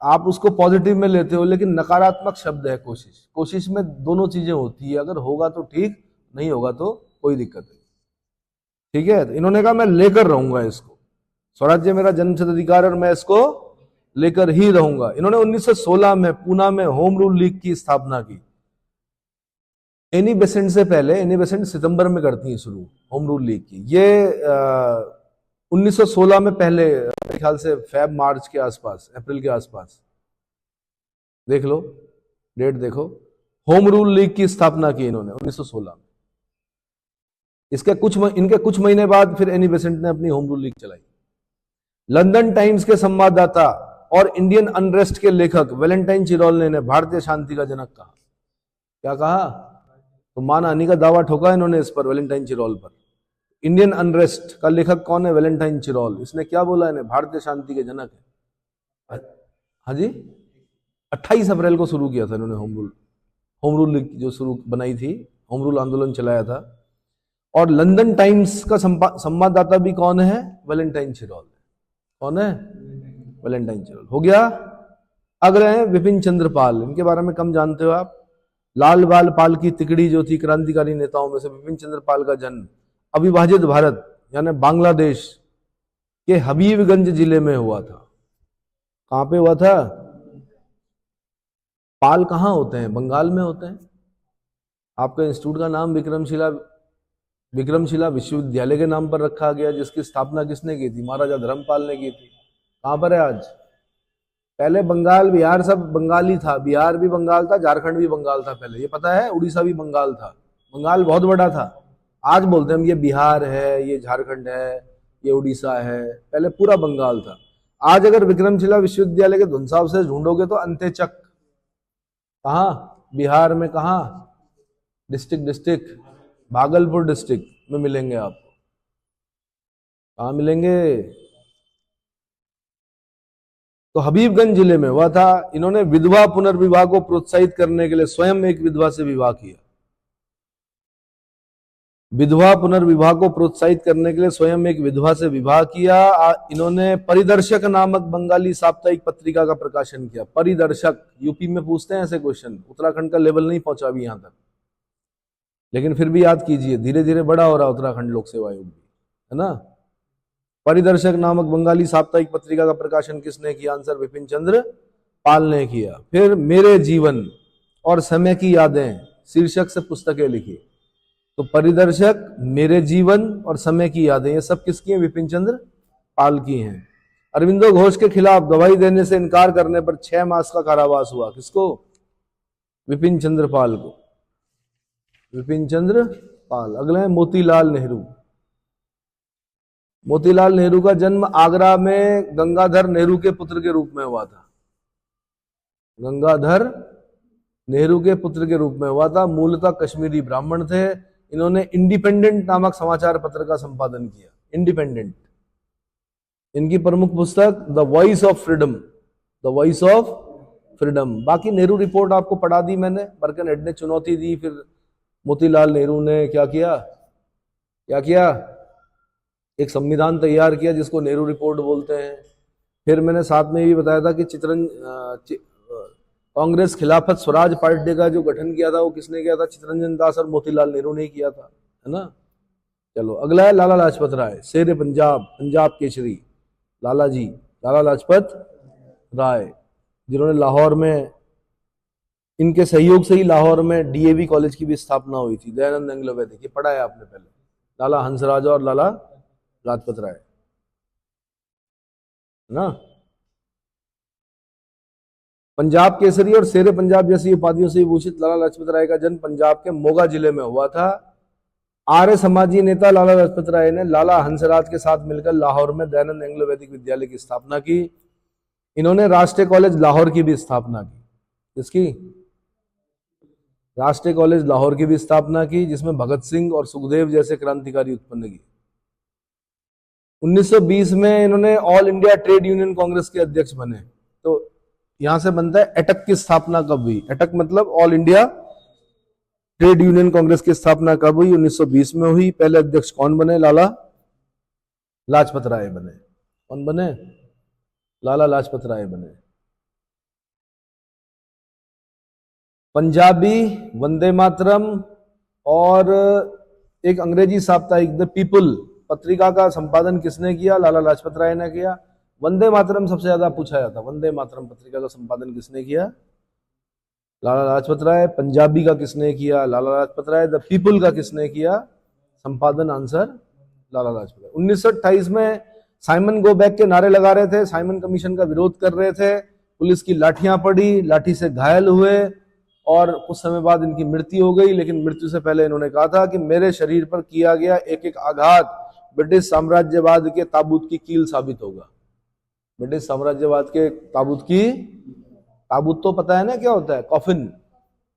आप उसको पॉजिटिव में लेते हो, लेकिन नकारात्मक शब्द है कोशिश। कोशिश में दोनों चीजें होती है, अगर होगा तो ठीक, नहीं होगा तो कोई दिक्कत नहीं। ठीक है, तो इन्होंने कहा मैं लेकर रहूंगा इसको, स्वराज्य मेरा जन्मसिद्ध अधिकार और मैं इसको लेकर ही रहूंगा। इन्होंने 1916 में पूना में होम रूल लीग की स्थापना की। एनी बेसेंट से पहले, एनी बेसेंट सितंबर में करती है शुरू होम रूल लीग की। ये 1916 में पहले, मेरे ख्याल से फेब मार्च के आसपास, अप्रैल के आसपास, देख लो डेट देखो, होम रूल लीग की स्थापना की इन्होंने 1916 में। इनके कुछ महीने बाद फिर एनी बेसेंट ने अपनी होम रूल लीग चलाई। लंदन टाइम्स के संवाददाता और इंडियन अनरेस्ट के लेखक वैलेंटाइन चिरोल ने भारतीय शांति का जनक कहा। क्या कहा? तो मानहानि का दावा ठोका इन्होंने इस पर, वैलेंटाइन चिरोल पर। इंडियन अनरेस्ट का लेखक कौन है? Valentine Chirol. इसने क्या बोला? इन्हें भारतीय शांति के जनक है। हाँ जी, 28 अप्रैल को शुरू किया था इन्होंने होम रूल जो शुरू बनाई थी, होम रूल आंदोलन चलाया था। और लंदन टाइम्स का संवाददाता भी कौन है? Valentine Chirol. कौन है? Valentine Chirol. हो गया। अगले हैं विपिन चंद्र पाल। इनके बारे में कम जानते हो आप। लाल बाल पाल की तिकड़ी जो थी क्रांतिकारी नेताओं में से, विपिन चंद्र पाल का जन्म अविभाजित भारत यानी बांग्लादेश के हबीबगंज जिले में हुआ था। कहां पे हुआ था? पाल कहां होते हैं? बंगाल में होते हैं। आपका इंस्टीट्यूट का नाम विक्रमशिला विश्वविद्यालय के नाम पर रखा गया, जिसकी स्थापना किसने की थी? महाराजा धर्मपाल ने की थी। कहां पर है आज? पहले बंगाल बिहार सब बंगाली था, बिहार भी बंगाल था, झारखंड भी बंगाल था पहले, ये पता है? उड़ीसा भी बंगाल था। बंगाल बहुत बड़ा था। आज बोलते हैं हम ये बिहार है, ये झारखंड है, ये उड़ीसा है, पहले पूरा बंगाल था। आज अगर विक्रमशिला विश्वविद्यालय के धुनसाव से ढूंढोगे तो अंत्यचक। कहा? बिहार में। कहा? डिस्ट्रिक्ट भागलपुर डिस्ट्रिक्ट में मिलेंगे आपको। कहां मिलेंगे? तो हबीबगंज जिले में हुआ था। इन्होंने विधवा पुनर्विवाह को प्रोत्साहित करने के लिए स्वयं एक विधवा से विवाह किया। विधवा पुनर्विवाह को प्रोत्साहित करने के लिए स्वयं एक विधवा से विवाह किया। इन्होंने परिदर्शक नामक बंगाली साप्ताहिक पत्रिका का प्रकाशन किया। परिदर्शक, यूपी में पूछते हैं ऐसे क्वेश्चन, उत्तराखंड का लेवल नहीं पहुंचा अभी यहां तक, लेकिन फिर भी याद कीजिए, धीरे धीरे बड़ा हो रहा उत्तराखंड लोक सेवा आयोग भी, है ना। परिदर्शक नामक बंगाली साप्ताहिक पत्रिका का प्रकाशन किसने किया? आंसर विपिन चंद्र पाल ने किया। फिर मेरे जीवन और समय की यादें शीर्षक से पुस्तकें लिखी। तो परिदर्शक, मेरे जीवन और समय की यादें, ये सब किसकी हैं? विपिन चंद्र पाल की हैं। अरविंदो घोष के खिलाफ गवाही देने से इनकार करने पर 6 मास का कारावास हुआ। किसको? विपिन चंद्र पाल को। विपिन चंद्र पाल। अगले हैं मोतीलाल नेहरू। मोतीलाल नेहरू का जन्म आगरा में गंगाधर नेहरू के पुत्र के रूप में हुआ था। गंगाधर नेहरू के पुत्र के रूप में हुआ था। मूलतः कश्मीरी ब्राह्मण थे। इन्होंने इंडिपेंडेंट नामक समाचार पत्र का संपादन किया। इंडिपेंडेंट। इनकी प्रमुख पुस्तक the voice of freedom, the voice of freedom. बाकी नेहरू रिपोर्ट आपको पढ़ा दी मैंने। बर्कनहेड ने चुनौती दी, फिर मोतीलाल नेहरू ने क्या किया, एक संविधान तैयार किया जिसको नेहरू रिपोर्ट बोलते हैं। फिर मैंने साथ में ये भी बताया था कि कांग्रेस खिलाफत स्वराज पार्टी का जो गठन किया था वो किसने किया था? चित्तरंजन दास और मोतीलाल नेहरू ने किया था, है ना। चलो अगला है लाला लाजपत राय, शेर पंजाब, पंजाब केसरी। लाला लाजपत राय, जिन्होंने लाहौर में, इनके सहयोग से ही लाहौर में डीएवी कॉलेज की भी स्थापना हुई थी। दयानंद एंग्लो वैदिक, ये पढ़ा है आपने पहले। लाला हंसराज और लाला लाजपत राय, है ना। पंजाब केसरी और शेर पंजाब जैसी उपाधियों से भूषित लाला लाजपत राय का जन्म पंजाब के मोगा जिले में हुआ था। आर्य समाजी नेता लाला लाजपत राय ने लाला हंसराज के साथ मिलकर लाहौर में दयानंद एंग्लो वैदिक विद्यालय की स्थापना की। इन्होंने राष्ट्रीय कॉलेज लाहौर की भी स्थापना की। इसकी राष्ट्रीय कॉलेज लाहौर की भी स्थापना की, जिसमें भगत सिंह और सुखदेव जैसे क्रांतिकारी उत्पन्न किए। 1920 में इन्होंने all India trade union Congress के अध्यक्ष बने। तो यहां से बनता है अटक की स्थापना कब हुई? अटक मतलब all India trade union Congress की स्थापना कब हुई? 1920 में हुई। पहले अध्यक्ष कौन बने? लाला लाजपत राय बने। कौन बने? लाला लाजपत राय बने। पंजाबी, वंदे मातरम और एक अंग्रेजी साप्ताहिक द पीपल पत्रिका का संपादन किसने किया? लाला लाजपत राय ने किया। वंदे मातरम सबसे ज्यादा पूछा जाता। वंदे मातरम पत्रिका का संपादन किसने किया? लाला लाजपत राय। पंजाबी का किसने किया? लाला लाजपत राय। द पीपल का किसने किया संपादन? आंसर लाला लाजपत राय। 1928 में साइमन गो बैक के नारे लगा रहे थे, साइमन कमीशन का विरोध कर रहे थे। पुलिस की लाठियां पड़ी, लाठी से घायल हुए और कुछ समय बाद इनकी मृत्यु हो गई। लेकिन मृत्यु से पहले इन्होंने कहा था कि मेरे शरीर पर किया गया एक एक आघात ब्रिटिश साम्राज्यवाद के ताबूत की कील साबित होगा। ब्रिटिश साम्राज्यवाद के ताबूत की, ताबूत तो पता है ना क्या होता है? कॉफिन।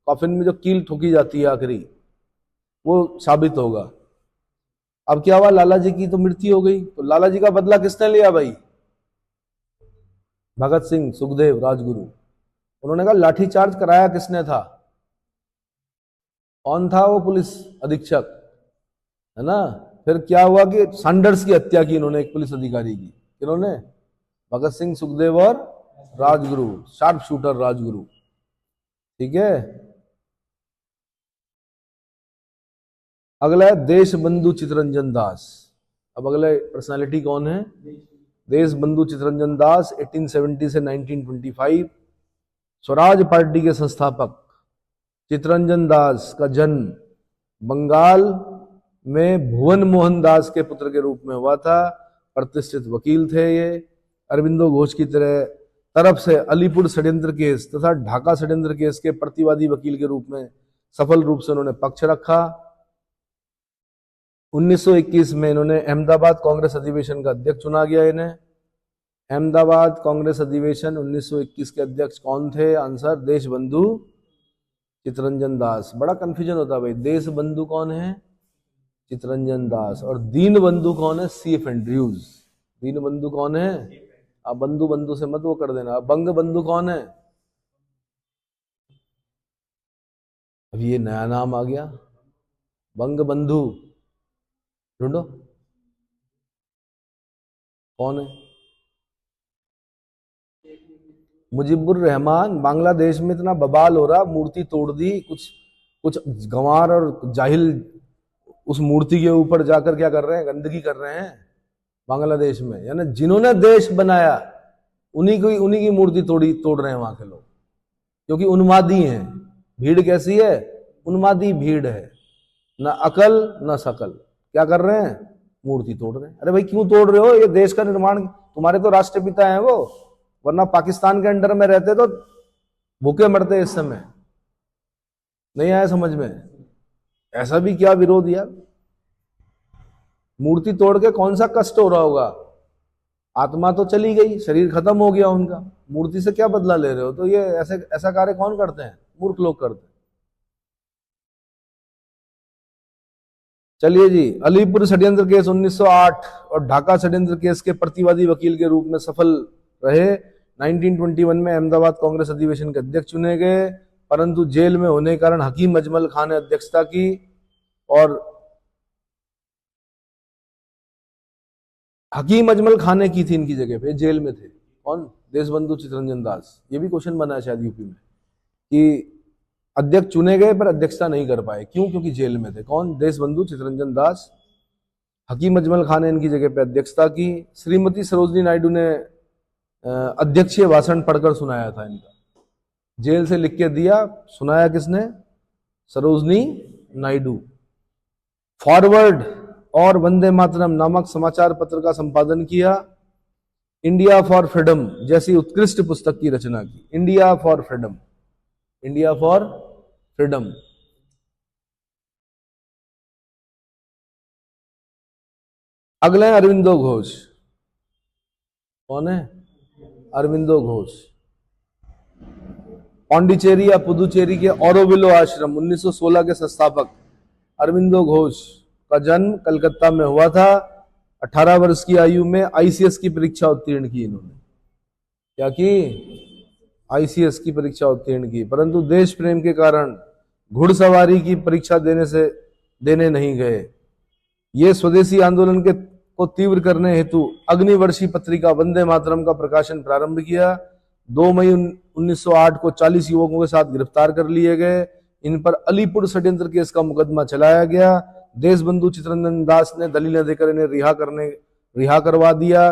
कॉफिन में जो कील ठोकी जाती है आखिरी, वो साबित होगा। अब क्या हुआ? लाला जी की तो मृत्यु हो गई, तो लाला जी का बदला किसने लिया भाई? भगत सिंह, सुखदेव, राजगुरु। उन्होंने कहा लाठीचार्ज कराया किसने था? कौन था वो पुलिस अधीक्षक, है ना। फिर क्या हुआ कि सैंडर्स की हत्या की इन्होंने, एक पुलिस अधिकारी की। इन्होंने भगत सिंह, सुखदेव और राजगुरु, शार्प शूटर राजगुरु। ठीक है। अगला है देश बंधु चित्तरंजन दास। अब अगले पर्सनालिटी कौन है? देश बंधु चित्तरंजन दास। 1870 से 1925 स्वराज पार्टी के संस्थापक चित्तरंजन दास का जन्म बंगाल में भुवन मोहन दास के पुत्र के रूप में हुआ था। प्रतिष्ठित वकील थे ये। अरविंदो घोष की तरफ से अलीपुर षड्यंत्र केस तथा ढाका षड्यंत्र केस के प्रतिवादी वकील के रूप में सफल रूप से उन्होंने पक्ष रखा। 1921 में इन्होंने अहमदाबाद कांग्रेस अधिवेशन का अध्यक्ष चुना गया। इन्हें अहमदाबाद कांग्रेस अधिवेशन 1921 के अध्यक्ष कौन थे? आंसर देश बंधु चित्तरंजन दास। बड़ा कंफ्यूजन होता है भाई, देश बंधु कौन है? चित्तरंजन दास। और दीन बंधु कौन है? C.F. एंड्रयूज। दीन बंधु कौन है? आप बंधु बंधु से मत वो कर देना। बंग बंधु कौन है? अभी ये नया नाम आ गया, बंग बंधु। ढूंढो कौन है? मुजीबुर रहमान। बांग्लादेश में इतना बवाल हो रहा, मूर्ति तोड़ दी। कुछ गंवार और जाहिल उस मूर्ति के ऊपर जाकर क्या कर रहे हैं? गंदगी कर रहे हैं बांग्लादेश में। यानी जिन्होंने देश बनाया उन्हीं की मूर्ति तोड़ रहे हैं वहां के लोग, क्योंकि उन्मादी हैं। भीड़ कैसी है? उन्मादी भीड़ है, ना अकल ना शकल। क्या कर रहे हैं? मूर्ति तोड़ रहे हैं। अरे भाई क्यों तोड़ रहे हो? ये देश का निर्माण, तुम्हारे तो राष्ट्रपिता हैं वो, वरना पाकिस्तान के अंडर में रहते तो भूखे मरते इस समय। नहीं आया समझ में? ऐसा भी क्या विरोध यार। मूर्ति तोड़ के कौन सा कष्ट हो रहा होगा? आत्मा तो चली गई, शरीर खत्म हो गया उनका, मूर्ति से क्या बदला ले रहे हो? तो ये ऐसे ऐसा कार्य कौन करते हैं? मूर्ख लोग करते हैं। चलिए जी, अलीपुर षड्यंत्र केस 1908 और ढाका षड्यंत्र केस के प्रतिवादी वकील के रूप में सफल रहे। 1921 में अहमदाबाद कांग्रेस अधिवेशन के अध्यक्ष चुने गए, परंतु जेल में होने के कारण हकीम अजमल खान ने अध्यक्षता की और हकीम अजमल खान ने की थी इनकी जगह पे, जेल में थे। कौन? देशबंधु चित्तरंजन दास। ये भी क्वेश्चन बना है शायद यूपी में कि अध्यक्ष चुने गए पर अध्यक्षता नहीं कर पाए, क्यों? क्योंकि जेल में थे। कौन? देशबंधु चित्तरंजन दास। हकीम अजमल खान ने इनकी जगह पे अध्यक्षता की। श्रीमती सरोजनी नायडू ने अध्यक्षीय भाषण पढ़कर सुनाया था इनका, जेल से लिख के दिया। सुनाया किसने? सरोजनी नायडू। फॉरवर्ड और वंदे मातरम नामक समाचार पत्र का संपादन किया। इंडिया फॉर फ्रीडम जैसी उत्कृष्ट पुस्तक की रचना की। India for freedom, India for freedom. अगले हैं अरविंदो घोष। कौन है? अरविंदो घोष। पांडिचेरी या पुदुचेरी के औरोविलो आश्रम 1916 के संस्थापक अरविंदो घोष का जन्म कलकत्ता में हुआ था। 18 वर्ष की आयु में आईसीएस की परीक्षा उत्तीर्ण की इन्होंने। क्या की? आईसीएस की परीक्षा उत्तीर्ण की, परंतु देश प्रेम के कारण घुड़सवारी की परीक्षा देने नहीं गए। ये स्वदेशी आंदोलन को तीव्र करने हेतु अग्निवर्षी पत्रिका वंदे मातरम का प्रकाशन प्रारंभ किया। 2 मई 1908 को 40 युवकों के साथ गिरफ्तार कर लिए गए। इन पर अलीपुर षड्यंत्र केस का मुकदमा चलाया गया। देशबंधु चित्तरंजन दास ने दलीलें देकर इन्हें रिहा करवा दिया।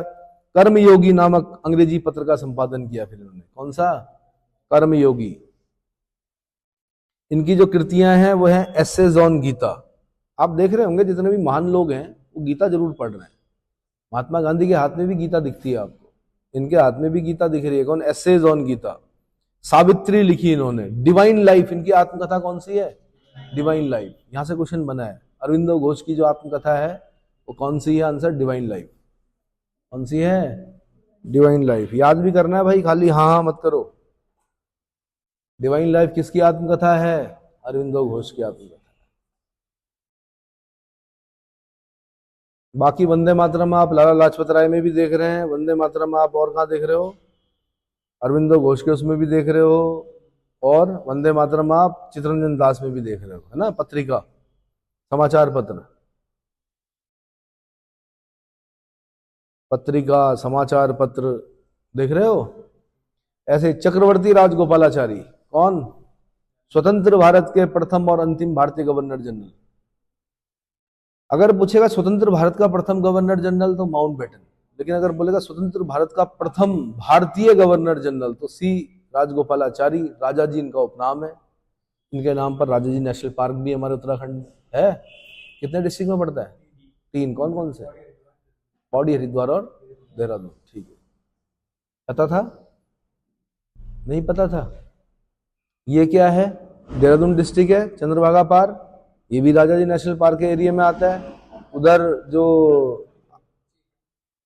कर्मयोगी नामक अंग्रेजी पत्र का संपादन किया फिर इन्होंने। कौन सा? कर्मयोगी। इनकी जो कृतियां हैं वो है एसेज ऑन गीता। आप देख रहे होंगे जितने भी महान लोग हैं वो गीता जरूर पढ़ रहे हैं। महात्मा गांधी के हाथ में भी गीता दिखती है आपको, इनके हाथ में भी गीता दिख रही है। कौन? Essays on Gita. सावित्री लिखी इन्होंने। डिवाइन लाइफ, इनकी आत्मकथा कौन सी है? Divine life. यहां से क्वेश्चन बना है, अरविंदो घोष की जो आत्मकथा है वो कौन सी है? Answer divine life. कौन सी है? Divine life. याद भी करना है भाई, खाली हाँ हाँ मत करो। डिवाइन लाइफ किसकी आत्मकथा है? अरविंदो घोष की आत्मकथा। बाकी वंदे मातरम आप लाला लाजपत राय में भी देख रहे हैं, वंदे मातरम आप और कहाँ देख रहे हो? अरविंदो घोष के उसमें भी देख रहे हो, और वंदे मातरम आप चित्तरंजन दास में भी देख रहे हो, है ना? पत्रिका, समाचार पत्र, पत्रिका, समाचार पत्र देख रहे हो। ऐसे चक्रवर्ती राजगोपालाचारी, कौन? स्वतंत्र भारत के प्रथम और अंतिम भारतीय गवर्नर जनरल। अगर पूछेगा स्वतंत्र भारत का प्रथम गवर्नर जनरल तो माउंटबेटन, लेकिन अगर बोलेगा स्वतंत्र भारत का प्रथम भारतीय गवर्नर जनरल तो सी राजगोपालाचारी। राजा जी इनका उपनाम है। इनके नाम पर राजा जी नेशनल पार्क भी हमारे उत्तराखंड है। कितने डिस्ट्रिक्ट में पड़ता है? 3। कौन कौन से? पौड़ी, हरिद्वार और देहरादून। ठीक है, पता था? नहीं पता था? ये क्या है? देहरादून डिस्ट्रिक्ट है, चंद्रभागा पार। ये भी राजा जी नेशनल पार्क के एरिया में आता है। उधर जो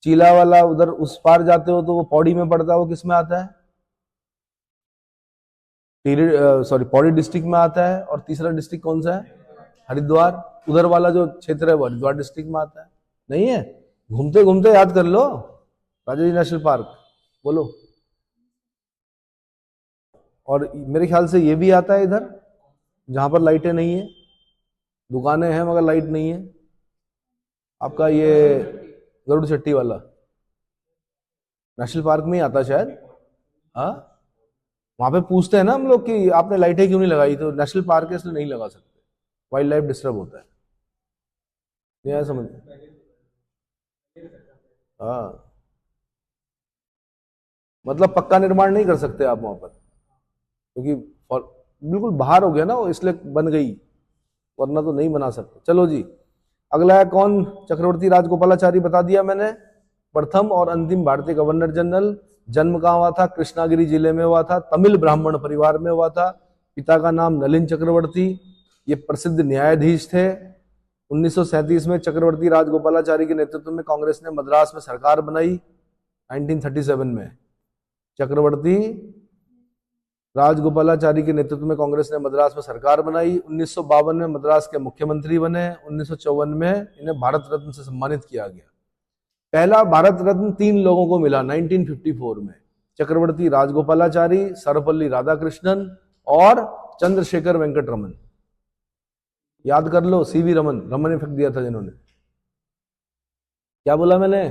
चीला वाला उधर उस पार जाते हो तो वो पौड़ी में पड़ता है। वो किस में आता है? पौड़ी डिस्ट्रिक्ट में आता है। और तीसरा डिस्ट्रिक्ट कौन सा है? हरिद्वार। उधर वाला जो क्षेत्र है वो हरिद्वार डिस्ट्रिक्ट में आता है। नहीं है? घूमते घूमते याद कर लो। राजा जी नेशनल पार्क बोलो। और मेरे ख्याल से ये भी आता है इधर, जहां पर लाइटें नहीं है, दुकानें हैं मगर लाइट नहीं है। आपका ये गरुड़ चट्टी वाला नेशनल पार्क में ही आता शायद। हाँ, वहां पे पूछते हैं ना हम लोग कि आपने लाइटें क्यों नहीं लगाई, तो नेशनल पार्क है इसलिए नहीं लगा सकते, वाइल्ड लाइफ डिस्टर्ब होता है। नहीं आया समझ? हाँ, मतलब पक्का निर्माण नहीं कर सकते आप वहां पर, क्योंकि बिल्कुल बाहर हो गया ना वो, इसलिए बन गई, वरना तो नहीं बना सकते। चलो जी, अगला है कौन? चक्रवर्ती राजगोपालाचारी बता दिया मैंने, प्रथम और अंतिम भारतीय गवर्नर जनरल। जन्म कहाँ हुआ था? कृष्णागिरी जिले में हुआ था। तमिल ब्राह्मण परिवार में हुआ था। पिता का नाम नलिन चक्रवर्ती, ये प्रसिद्ध न्यायाधीश थे। 1937 में चक्रवर्ती राजगोपालाचारी के नेतृत्व में कांग्रेस ने मद्रास में सरकार बनाई। 1937 में चक्रवर्ती राजगोपालाचारी के नेतृत्व में कांग्रेस ने मद्रास में सरकार बनाई। 1952 में मद्रास के मुख्यमंत्री बने। 1954 में इन्हें भारत रत्न से सम्मानित किया गया। पहला भारत रत्न 3 लोगों को मिला 1954 में, चक्रवर्ती राजगोपालाचारी, सर्वपल्ली राधाकृष्णन और चंद्रशेखर वेंकट रमन। याद कर लो, सीवी रमन इफेक्ट दिया था जिन्होंने। क्या बोला मैंने,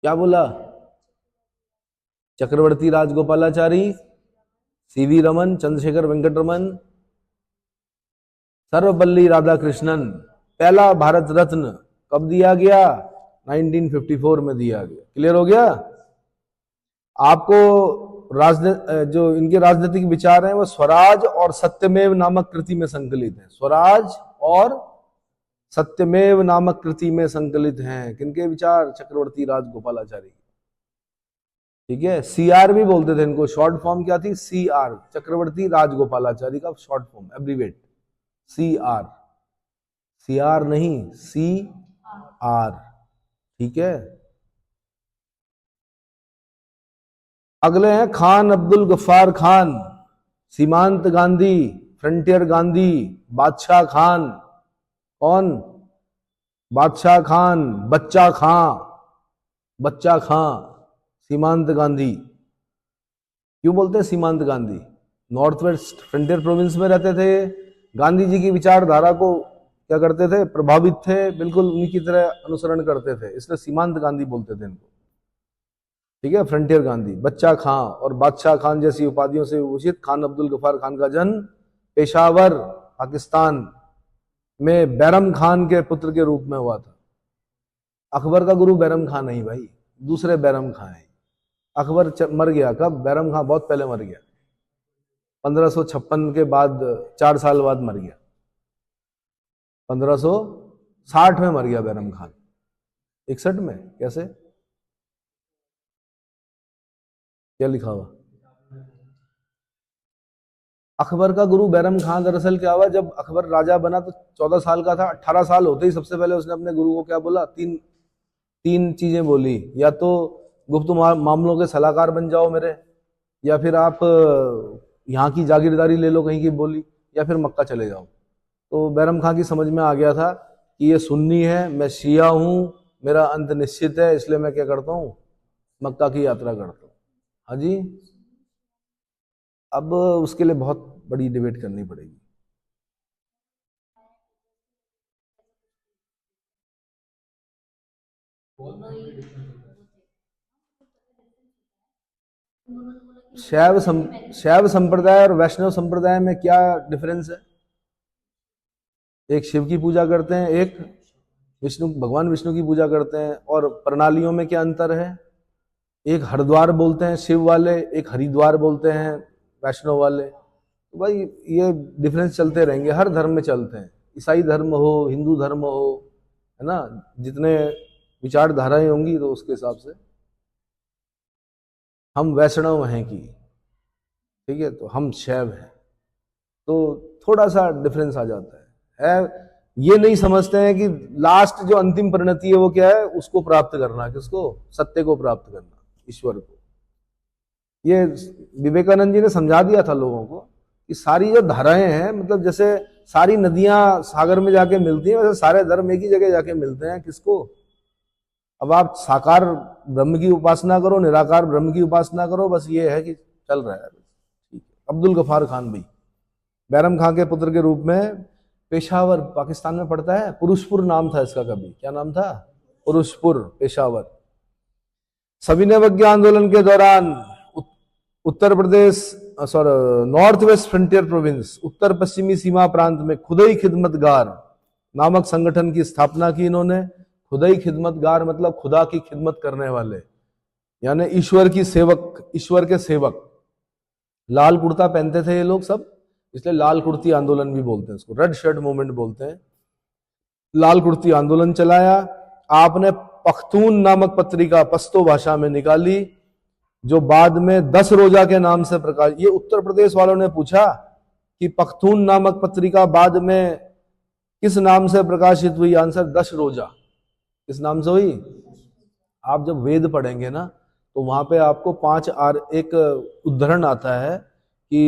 क्या बोला? चक्रवर्ती राजगोपालाचारी, सीवी रमन, चंद्रशेखर वेंकट रमन, सर्वपल्ली राधाकृष्णन। पहला भारत रत्न कब दिया गया? 1954 में दिया गया। क्लियर हो गया? आपको जो इनके राजनीतिक विचार हैं वो स्वराज और सत्यमेव नामक कृति में संकलित हैं। स्वराज और सत्यमेव नामक कृति में संकलित हैं। किनके विचार? चक्रवर्ती राजगोपालाचारी। ठीक है, सीआर भी बोलते थे इनको। शॉर्ट फॉर्म क्या थी? सीआर, चक्रवर्ती राजगोपालाचारी का short form, abbreviate CR. CR नहीं, सीआर। ठीक है, अगले हैं खान अब्दुल गफ्फार खान, सीमांत गांधी, फ्रंटियर गांधी, बादशाह खान। कौन? बादशाह खान, बच्चा खां, बच्चा खां, सीमांत गांधी। क्यों बोलते हैं सीमांत Gandhi? North west frontier province में रहते थे, गांधी जी की विचारधारा को क्या करते थे? प्रभावित थे, बिल्कुल उन्हीं की तरह अनुसरण करते थे, इसलिए सीमांत गांधी बोलते थे इनको। ठीक है, फ्रंटियर गांधी। बच्चा खां और बादशाह खान जैसी उपाधियों से विभूषित खान अब्दुल गफ्फार खान का जन्म पेशावर, पाकिस्तान में बैरम खान के पुत्र के रूप में हुआ था। अकबर का गुरु बैरम खान नहीं भाई, दूसरे बैरम खान है। अकबर मर गया कब? बैरम खान बहुत पहले मर गया, 1556 के बाद, 4 साल बाद मर गया। 1560 में मर गया बैरम खान। 61 में कैसे? क्या लिखा हुआ? अकबर का गुरु बैरम खान। दरअसल क्या हुआ, जब अकबर राजा बना तो 14 साल का था। 18 साल होते ही सबसे पहले उसने अपने गुरु को क्या बोला? तीन चीजें बोली। या तो गुप्त मामलों के सलाहकार बन जाओ मेरे, या फिर आप यहाँ की जागीरदारी ले लो कहीं की बोली, या फिर मक्का चले जाओ। तो बैरम खान की समझ में आ गया था कि ये सुन्नी है, मैं शिया हूं, मेरा अंत निश्चित है, इसलिए मैं क्या करता हूँ? मक्का की यात्रा करता हूँ। हाँ जी, अब उसके लिए बहुत बड़ी डिबेट करनी पड़ेगी। शैव संप्रदाय और वैष्णव संप्रदाय में क्या डिफरेंस है? एक शिव की पूजा करते हैं, एक भगवान विष्णु की पूजा करते हैं। और प्रणालियों में क्या अंतर है? एक हरिद्वार बोलते हैं शिव वाले, एक हरिद्वार बोलते हैं वैष्णव वाले। तो भाई ये डिफरेंस चलते रहेंगे, हर धर्म में चलते हैं। ईसाई धर्म हो, हिंदू धर्म हो, है ना, जितने विचारधाराएं होंगी तो उसके हिसाब से। हम वैष्णव हैं कि, ठीक है, तो हम शैव हैं, तो थोड़ा सा डिफरेंस आ जाता है। ये नहीं समझते हैं कि लास्ट जो अंतिम परिणति है वो क्या है? उसको प्राप्त करना। किसको? सत्य को प्राप्त करना, ईश्वर को। ये विवेकानंद जी ने समझा दिया था लोगों को कि सारी जो धाराएं हैं, मतलब जैसे सारी नदियां सागर में जाके मिलती हैं, वैसे सारे धर्म एक ही जगह जाके मिलते हैं। किसको? अब आप साकार ब्रह्म की उपासना करो, निराकार ब्रह्म की उपासना करो, बस ये है कि चल रहा है। ठीक है। अब्दुल गफ्फार खान भाई बैरम खान के पुत्र के रूप में पेशावर पाकिस्तान में पड़ता है। पुरुषपुर नाम था इसका कभी। क्या नाम था? पुरुषपुर, पेशावर। सविनय आंदोलन के दौरान Uttar Pradesh, north west frontier province, उत्तर पश्चिमी सीमा प्रांत में खुदाई खिदमतगार नामक संगठन की स्थापना की इन्होंने। खुदाई खिदमतगार मतलब खुदा की खिदमत करने वाले, यानी ईश्वर की सेवक, ईश्वर के सेवक। लाल कुर्ता पहनते थे ये लोग सब, इसलिए लाल कुर्ती आंदोलन भी बोलते हैं इसको, रेड शर्ट मूवमेंट बोलते हैं। लाल कुर्ती आंदोलन चलाया। आपने पख्तून नामक पत्रिका पश्तो भाषा में निकाली, जो बाद में 10 रोजा के नाम से प्रकाश। ये उत्तर प्रदेश वालों ने पूछा कि पख्तून नामक पत्रिका बाद में किस नाम से प्रकाशित हुई? आंसर दश रोजा। किस नाम से हुई? आप जब वेद पढ़ेंगे ना तो वहां पे आपको एक उदाहरण आता है कि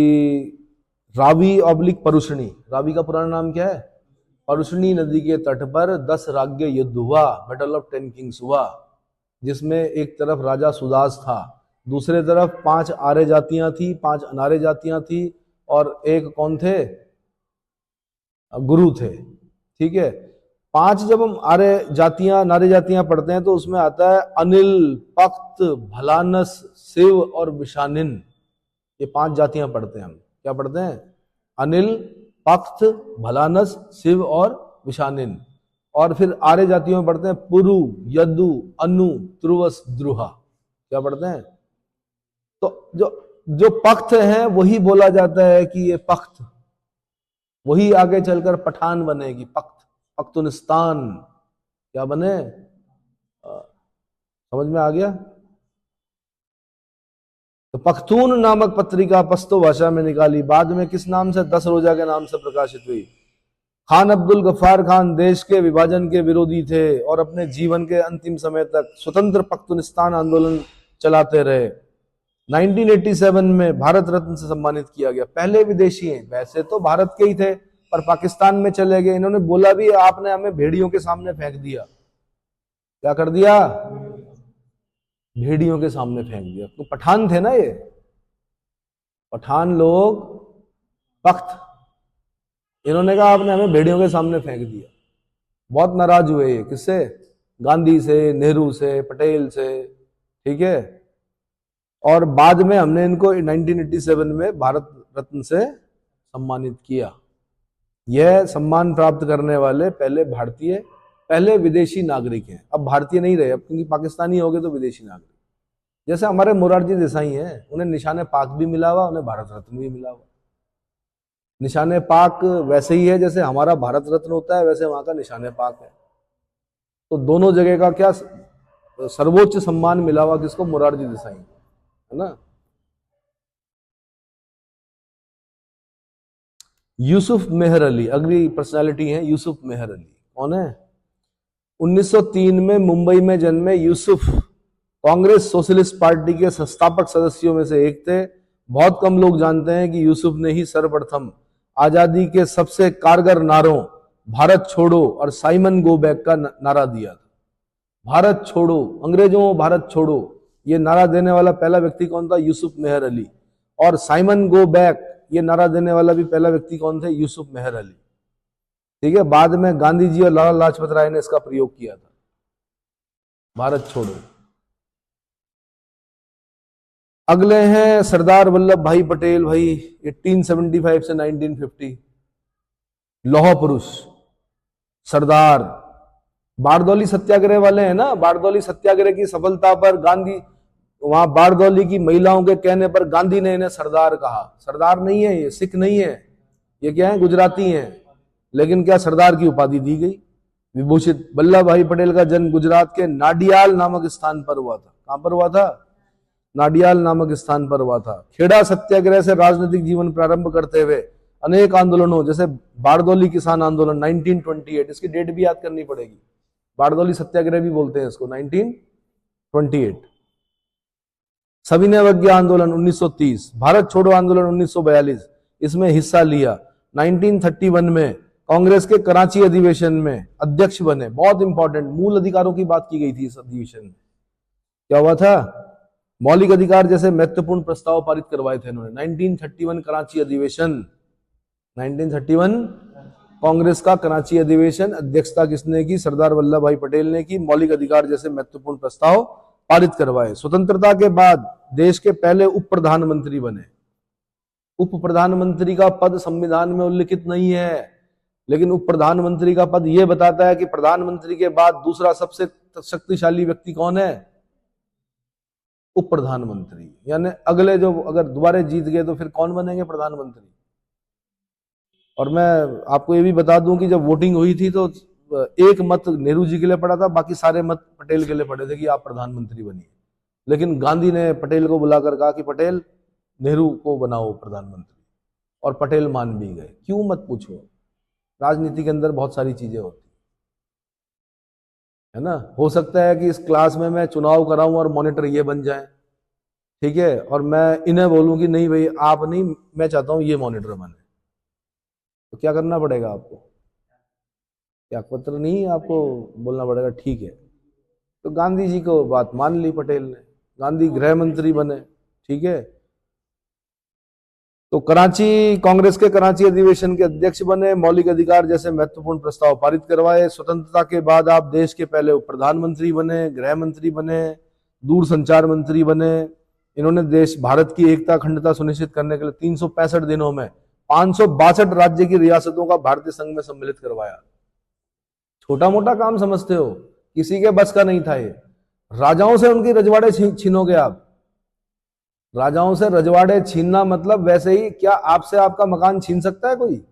रावी ऑब्लिक परुषणी, रावी का पुराना नाम क्या है? परुषणी नदी के तट पर 10 राज्य युद्ध हुआ, बैटल ऑफ 10 किंग्स हुआ, जिसमें एक तरफ राजा सुदास था, दूसरे तरफ 5 आर्य जातियां थी, 5 अनार्य जातियां थी, और एक कौन थे? गुरु थे। ठीक है, 5 जब हम आर्य जातियां नारी जातियां पढ़ते हैं तो उसमें आता है अनिल, पक्त, भलानस, शिव और विषानिन। ये 5 जातियां पढ़ते हैं हम। क्या पढ़ते हैं? अनिल, पक्त, भलानस, शिव और विषानिन। और फिर आर्य जातियों में पढ़ते हैं पुरु, यदु, अनु, ध्रुवस, द्रुहा। क्या पढ़ते हैं? तो जो पक्त है वही बोला जाता है कि ये पक्त, वही आगे चलकर पठान बनेगी। पक्त, पख्तूनिस्तान क्या बने? समझ में आ गया? तो पख्तून नामक पत्रिका पश्तो भाषा में निकाली, बाद में किस नाम से? 10 रोजा के नाम से प्रकाशित हुई। खान अब्दुल गफ्फार खान देश के विभाजन के विरोधी थे और अपने जीवन के अंतिम समय तक स्वतंत्र पख्तूनिस्तान आंदोलन चलाते रहे। 1987 में भारत रत्न से सम्मानित किया गया। पहले विदेशी हैं, वैसे तो भारत के ही थे पर पाकिस्तान में चले गए। इन्होंने बोला भी आपने हमें भेड़ियों के सामने फेंक दिया। क्या कर दिया? भेड़ियों के सामने फेंक दिया। तो पठान थे ना ये, पठान लोग, पख्त, इन्होंने कहा आपने हमें भेड़ियों के सामने फेंक दिया। बहुत नाराज हुए ये। किससे? गांधी से, नेहरू से, पटेल से। ठीक है, और बाद में हमने इनको 1987 में भारत रत्न से सम्मानित किया। यह सम्मान प्राप्त करने वाले पहले विदेशी नागरिक हैं। अब भारतीय नहीं रहे, अब क्योंकि पाकिस्तानी हो गए तो विदेशी नागरिक। जैसे हमारे मोरारजी देसाई हैं, उन्हें निशाने पाक भी मिला हुआ, उन्हें भारत रत्न भी मिला हुआ। निशाने पाक वैसे ही है जैसे हमारा भारत रत्न होता है, वैसे वहां का निशाने पाक है। तो दोनों जगह का क्या सर्वोच्च सम्मान मिला हुआ किसको? मोरारजी देसाई, है ना। यूसुफ मेहर अली अगली पर्सनालिटी है। यूसुफ मेहर अली कौन है? 1903 में मुंबई में जन्मे यूसुफ कांग्रेस सोशलिस्ट पार्टी के संस्थापक सदस्यों में से एक थे। बहुत कम लोग जानते हैं कि यूसुफ ने ही सर्वप्रथम आजादी के सबसे कारगर नारों भारत छोड़ो और साइमन गो बैक का नारा दिया था। भारत छोड़ो, अंग्रेजों भारत छोड़ो, ये नारा देने वाला पहला व्यक्ति कौन था? यूसुफ मेहर अली। और साइमन गो बैक ये नारा देने वाला भी पहला व्यक्ति कौन थे? यूसुफ मेहर अली। ठीक है, बाद में गांधी जी और लाला लाजपत राय ने इसका प्रयोग किया था, भारत छोड़ो। अगले हैं सरदार वल्लभ भाई पटेल। भाई 1875 से 1950 लौह पुरुष, सरदार। बारदौली सत्याग्रह वाले हैं ना, बारदौली सत्याग्रह की सफलता पर गांधी, वहां बारदौली की महिलाओं के कहने पर गांधी ने इन्हें सरदार कहा। सरदार नहीं है ये, सिख नहीं है ये, क्या है? गुजराती हैं, लेकिन क्या सरदार की उपाधि दी गई, विभूषित। वल्लभ भाई पटेल का जन्म गुजरात के नाडियाल नामक स्थान पर हुआ था। कहां पर हुआ था? नाडियाल नामक स्थान पर हुआ था। खेड़ा सत्याग्रह से राजनीतिक जीवन प्रारंभ करते हुए अनेक आंदोलनों, जैसे बारदौली किसान आंदोलन 1928, इसकी डेट भी याद करनी पड़ेगी, बारदौली सत्याग्रह भी बोलते हैं इसको, 1928। सविनय अवज्ञा आंदोलन 1930, भारत छोड़ो आंदोलन 1942, इसमें हिस्सा लिया। 1931 में कांग्रेस के कराची अधिवेशन में अध्यक्ष बने। बहुत इंपॉर्टेंट, मूल अधिकारों की बात की गई थी इस अधिवेशन में। क्या हुआ था? मौलिक अधिकार जैसे महत्वपूर्ण प्रस्ताव पारित करवाए थे इन्होंने। 1931 कराची अधिवेशन, 1931 कांग्रेस का कराची अधिवेशन, अध्यक्षता किसने की? सरदार वल्लभ भाई पटेल ने की। मौलिक अधिकार जैसे महत्वपूर्ण प्रस्ताव पारित करवाए। स्वतंत्रता के बाद देश के पहले उप प्रधानमंत्री बने। उप प्रधानमंत्री का पद संविधान में उल्लिखित नहीं है, लेकिन उप प्रधानमंत्री का पद यह बताता है कि प्रधानमंत्री के बाद दूसरा सबसे शक्तिशाली व्यक्ति कौन है? उप प्रधानमंत्री। यानी अगले जो अगर दोबारा जीत गए तो फिर कौन बनेंगे? प्रधानमंत्री। और मैं आपको ये भी बता दूं कि जब वोटिंग हुई थी तो एक मत नेहरू जी के लिए पड़ा था, बाकी सारे मत पटेल के लिए पड़े थे कि आप प्रधानमंत्री बनिए। लेकिन गांधी ने पटेल को बुलाकर कहा कि पटेल नेहरू को बनाओ प्रधानमंत्री, और पटेल मान भी गए। क्यों मत पूछो, राजनीति के अंदर बहुत सारी चीजें होती है ना। हो सकता है कि इस क्लास में मैं चुनाव कराऊं और मॉनिटर ये बन जाए, ठीक है, और मैं इन्हें बोलूं कि नहीं भाई आप नहीं, मैं चाहता हूं ये मॉनिटर बने, तो क्या करना पड़ेगा आपको? क्या पत्र नहीं, आपको बोलना पड़ेगा ठीक है। तो गांधी जी को बात मान ली पटेल ने, गांधी गृह मंत्री बने, ठीक है। तो कराची कांग्रेस के कराची अधिवेशन के अध्यक्ष बने, मौलिक अधिकार जैसे महत्वपूर्ण प्रस्ताव पारित करवाए, स्वतंत्रता के बाद आप देश के पहले प्रधानमंत्री बने, गृह मंत्री बने, दूरसंचार मंत्री बने। इन्होंने देश भारत की एकता अखंडता सुनिश्चित करने के लिए 365 दिनों में 562 राज्य की रियासतों का भारतीय संघ में सम्मिलित करवाया। छोटा मोटा काम समझते हो? किसी के बस का नहीं था ये। राजाओं से उनकी रजवाड़े छीनोगे आप। राजाओं से रजवाड़े छीनना मतलब वैसे ही क्या आपसे आपका मकान छीन सकता है कोई?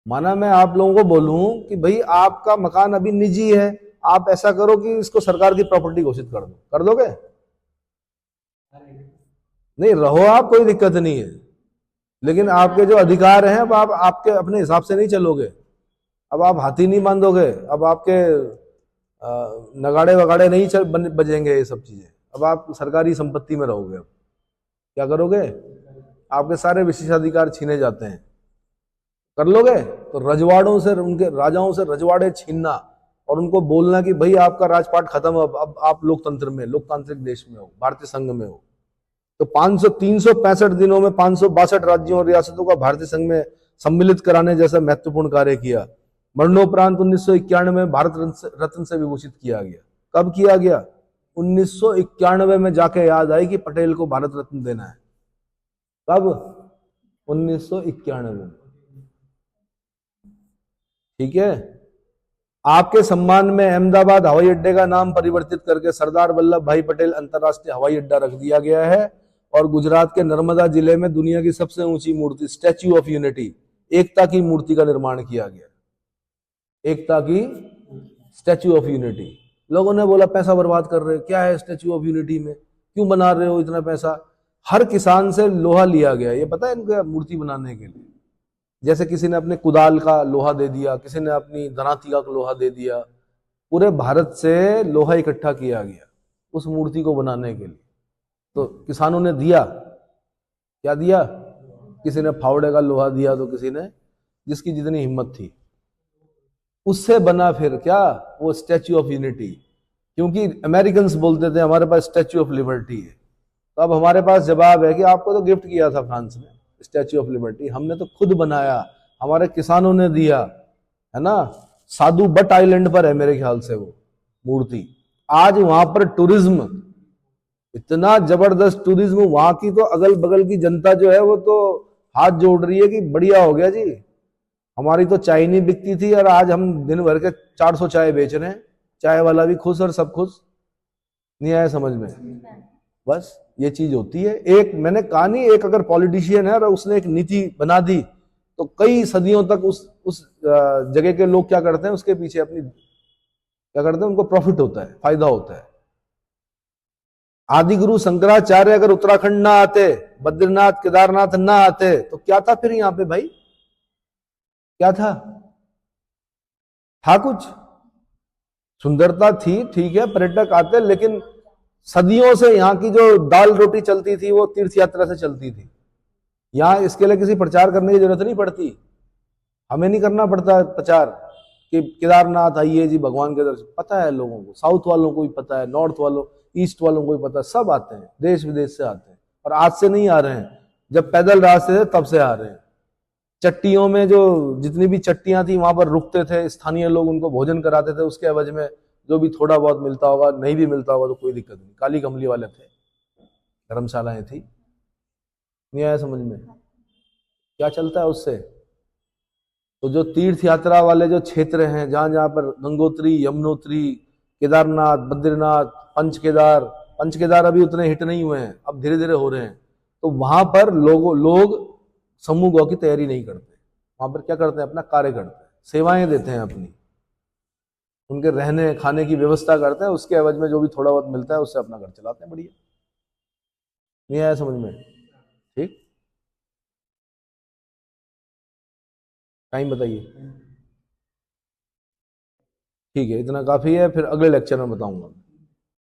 माना मैं आप लोगों को बोलूं कि भाई आपका मकान अभी निजी है, आप ऐसा करो कि इसको सरकार की प्रॉपर्टी घोषित कर दो, कर दोगे? नहीं, रहो आप, कोई दिक्कत नहीं है, लेकिन आपके जो अधिकार हैं अब आप आपके अपने हिसाब से नहीं चलोगे। अब आप हाथी नहीं बांधोगे, अब आपके नगाड़े वगाड़े नहीं बजेंगे ये सब चीजें। अब आप सरकारी संपत्ति में रहोगे। अब क्या करोगे? आपके सारे विशेषाधिकार छीने जाते हैं, कर लोगे? तो रजवाड़ों से, उनके राजाओं से रजवाड़े छीनना और उनको बोलना कि भाई आपका राजपाट खत्म, अब आप लोकतंत्र में, लोकतांत्रिक देश में हो, भारतीय संघ में हो। तो 365 दिनों में 562 राज्यों और रियासतों का भारतीय संघ में सम्मिलित कराने जैसा महत्वपूर्ण कार्य किया। मरणोपरांत 1991 में भारत रत्न से विभूषित किया गया। कब किया गया? 1991 में जाके याद आई कि पटेल को भारत रत्न देना है। कब? 1991 में, ठीक है। आपके सम्मान में अहमदाबाद हवाई अड्डे का नाम परिवर्तित करके सरदार वल्लभ भाई पटेल अंतरराष्ट्रीय हवाई अड्डा रख दिया गया है। और गुजरात के नर्मदा जिले में दुनिया की सबसे ऊंची मूर्ति स्टैच्यू ऑफ यूनिटी, एकता की मूर्ति का निर्माण किया गया। एकता की स्टैच्यू ऑफ यूनिटी। लोगों ने बोला पैसा बर्बाद कर रहे, क्या है स्टैच्यू ऑफ यूनिटी में, क्यों बना रहे हो इतना पैसा? हर किसान से लोहा लिया गया, ये पता है इनको, मूर्ति बनाने के लिए। जैसे किसी ने अपने कुदाल का लोहा दे दिया, किसी ने अपनी धनातिका का लोहा दे दिया, पूरे भारत से लोहा इकट्ठा किया गया उस मूर्ति को बनाने के लिए। तो किसानों ने दिया, क्या दिया? किसी ने फावड़े का लोहा दिया, तो किसी ने जिसकी जितनी हिम्मत थी, उससे बना फिर क्या, वो स्टैच्यू ऑफ यूनिटी। क्योंकि अमेरिकन्स बोलते थे हमारे पास स्टैच्यू ऑफ लिबर्टी है, तो अब हमारे पास जवाब है कि आपको तो गिफ्ट किया था फ्रांस ने स्टैच्यू ऑफ लिबर्टी, हमने तो खुद बनाया, हमारे किसानों ने दिया, है ना। साधु बट आइलैंड पर है मेरे ख्याल से वो मूर्ति। आज वहां पर टूरिज्म, इतना जबरदस्त टूरिज्म, वहां की तो अगल बगल की जनता जो है वो तो हाथ जोड़ रही है कि बढ़िया हो गया जी, हमारी तो चाय नहीं बिकती थी और आज हम दिन भर के 400 चाय बेच रहे हैं, चाय वाला भी खुश और सब खुश। नहीं आया समझ में? बस ये चीज होती है। एक मैंने कहा नहीं, एक अगर पॉलिटिशियन है और उसने एक नीति बना दी तो कई सदियों तक उस जगह के लोग क्या करते हैं, उसके पीछे अपनी क्या करते हैं, उनको प्रॉफिट होता है, फायदा होता है। आदि गुरु शंकराचार्य अगर उत्तराखंड ना आते, बद्रीनाथ केदारनाथ ना आते, तो क्या था फिर यहाँ पे भाई? क्या था? कुछ सुंदरता थी, ठीक है, पर्यटक आते, लेकिन सदियों से यहाँ की जो दाल रोटी चलती थी वो तीर्थ यात्रा से चलती थी। यहाँ इसके लिए किसी प्रचार करने की जरूरत नहीं पड़ती, हमें नहीं करना पड़ता प्रचार कि केदारनाथ आइए जी भगवान के दर्शन। पता है लोगों को, साउथ वालों को भी पता है, नॉर्थ वालों, ईस्ट वालों को भी पता है, सब आते हैं, देश विदेश से आते हैं। और आज से नहीं आ रहे हैं, जब पैदल रास्ते थे तब से आ रहे हैं। चट्टियों में जो जितनी भी चट्टियां थी वहां पर रुकते थे, स्थानीय लोग उनको भोजन कराते थे, उसके एवज में जो भी थोड़ा बहुत मिलता होगा, नहीं भी मिलता होगा तो कोई दिक्कत नहीं। काली कमली वाले थे, धर्मशालाएं थी। नहीं आया समझ में? क्या चलता है उससे? तो जो तीर्थ यात्रा वाले जो क्षेत्र हैं, जहां जहां पर गंगोत्री, यमुनोत्री, केदारनाथ, बद्रीनाथ, पंचकेदार अभी उतने हिट नहीं हुए हैं, अब धीरे धीरे हो रहे हैं। तो वहां पर लोग समूह गौ की तैयारी नहीं करते, वहां पर क्या करते हैं, अपना कार्य करते हैं, सेवाएं देते हैं अपनी, उनके रहने खाने की व्यवस्था करते हैं, उसके एवज में जो भी थोड़ा बहुत मिलता है उससे अपना घर चलाते हैं। बढ़िया। नहीं आया समझ में? ठीक। टाइम बताइए। ठीक है, इतना काफी है, फिर अगले लेक्चर में बताऊंगा।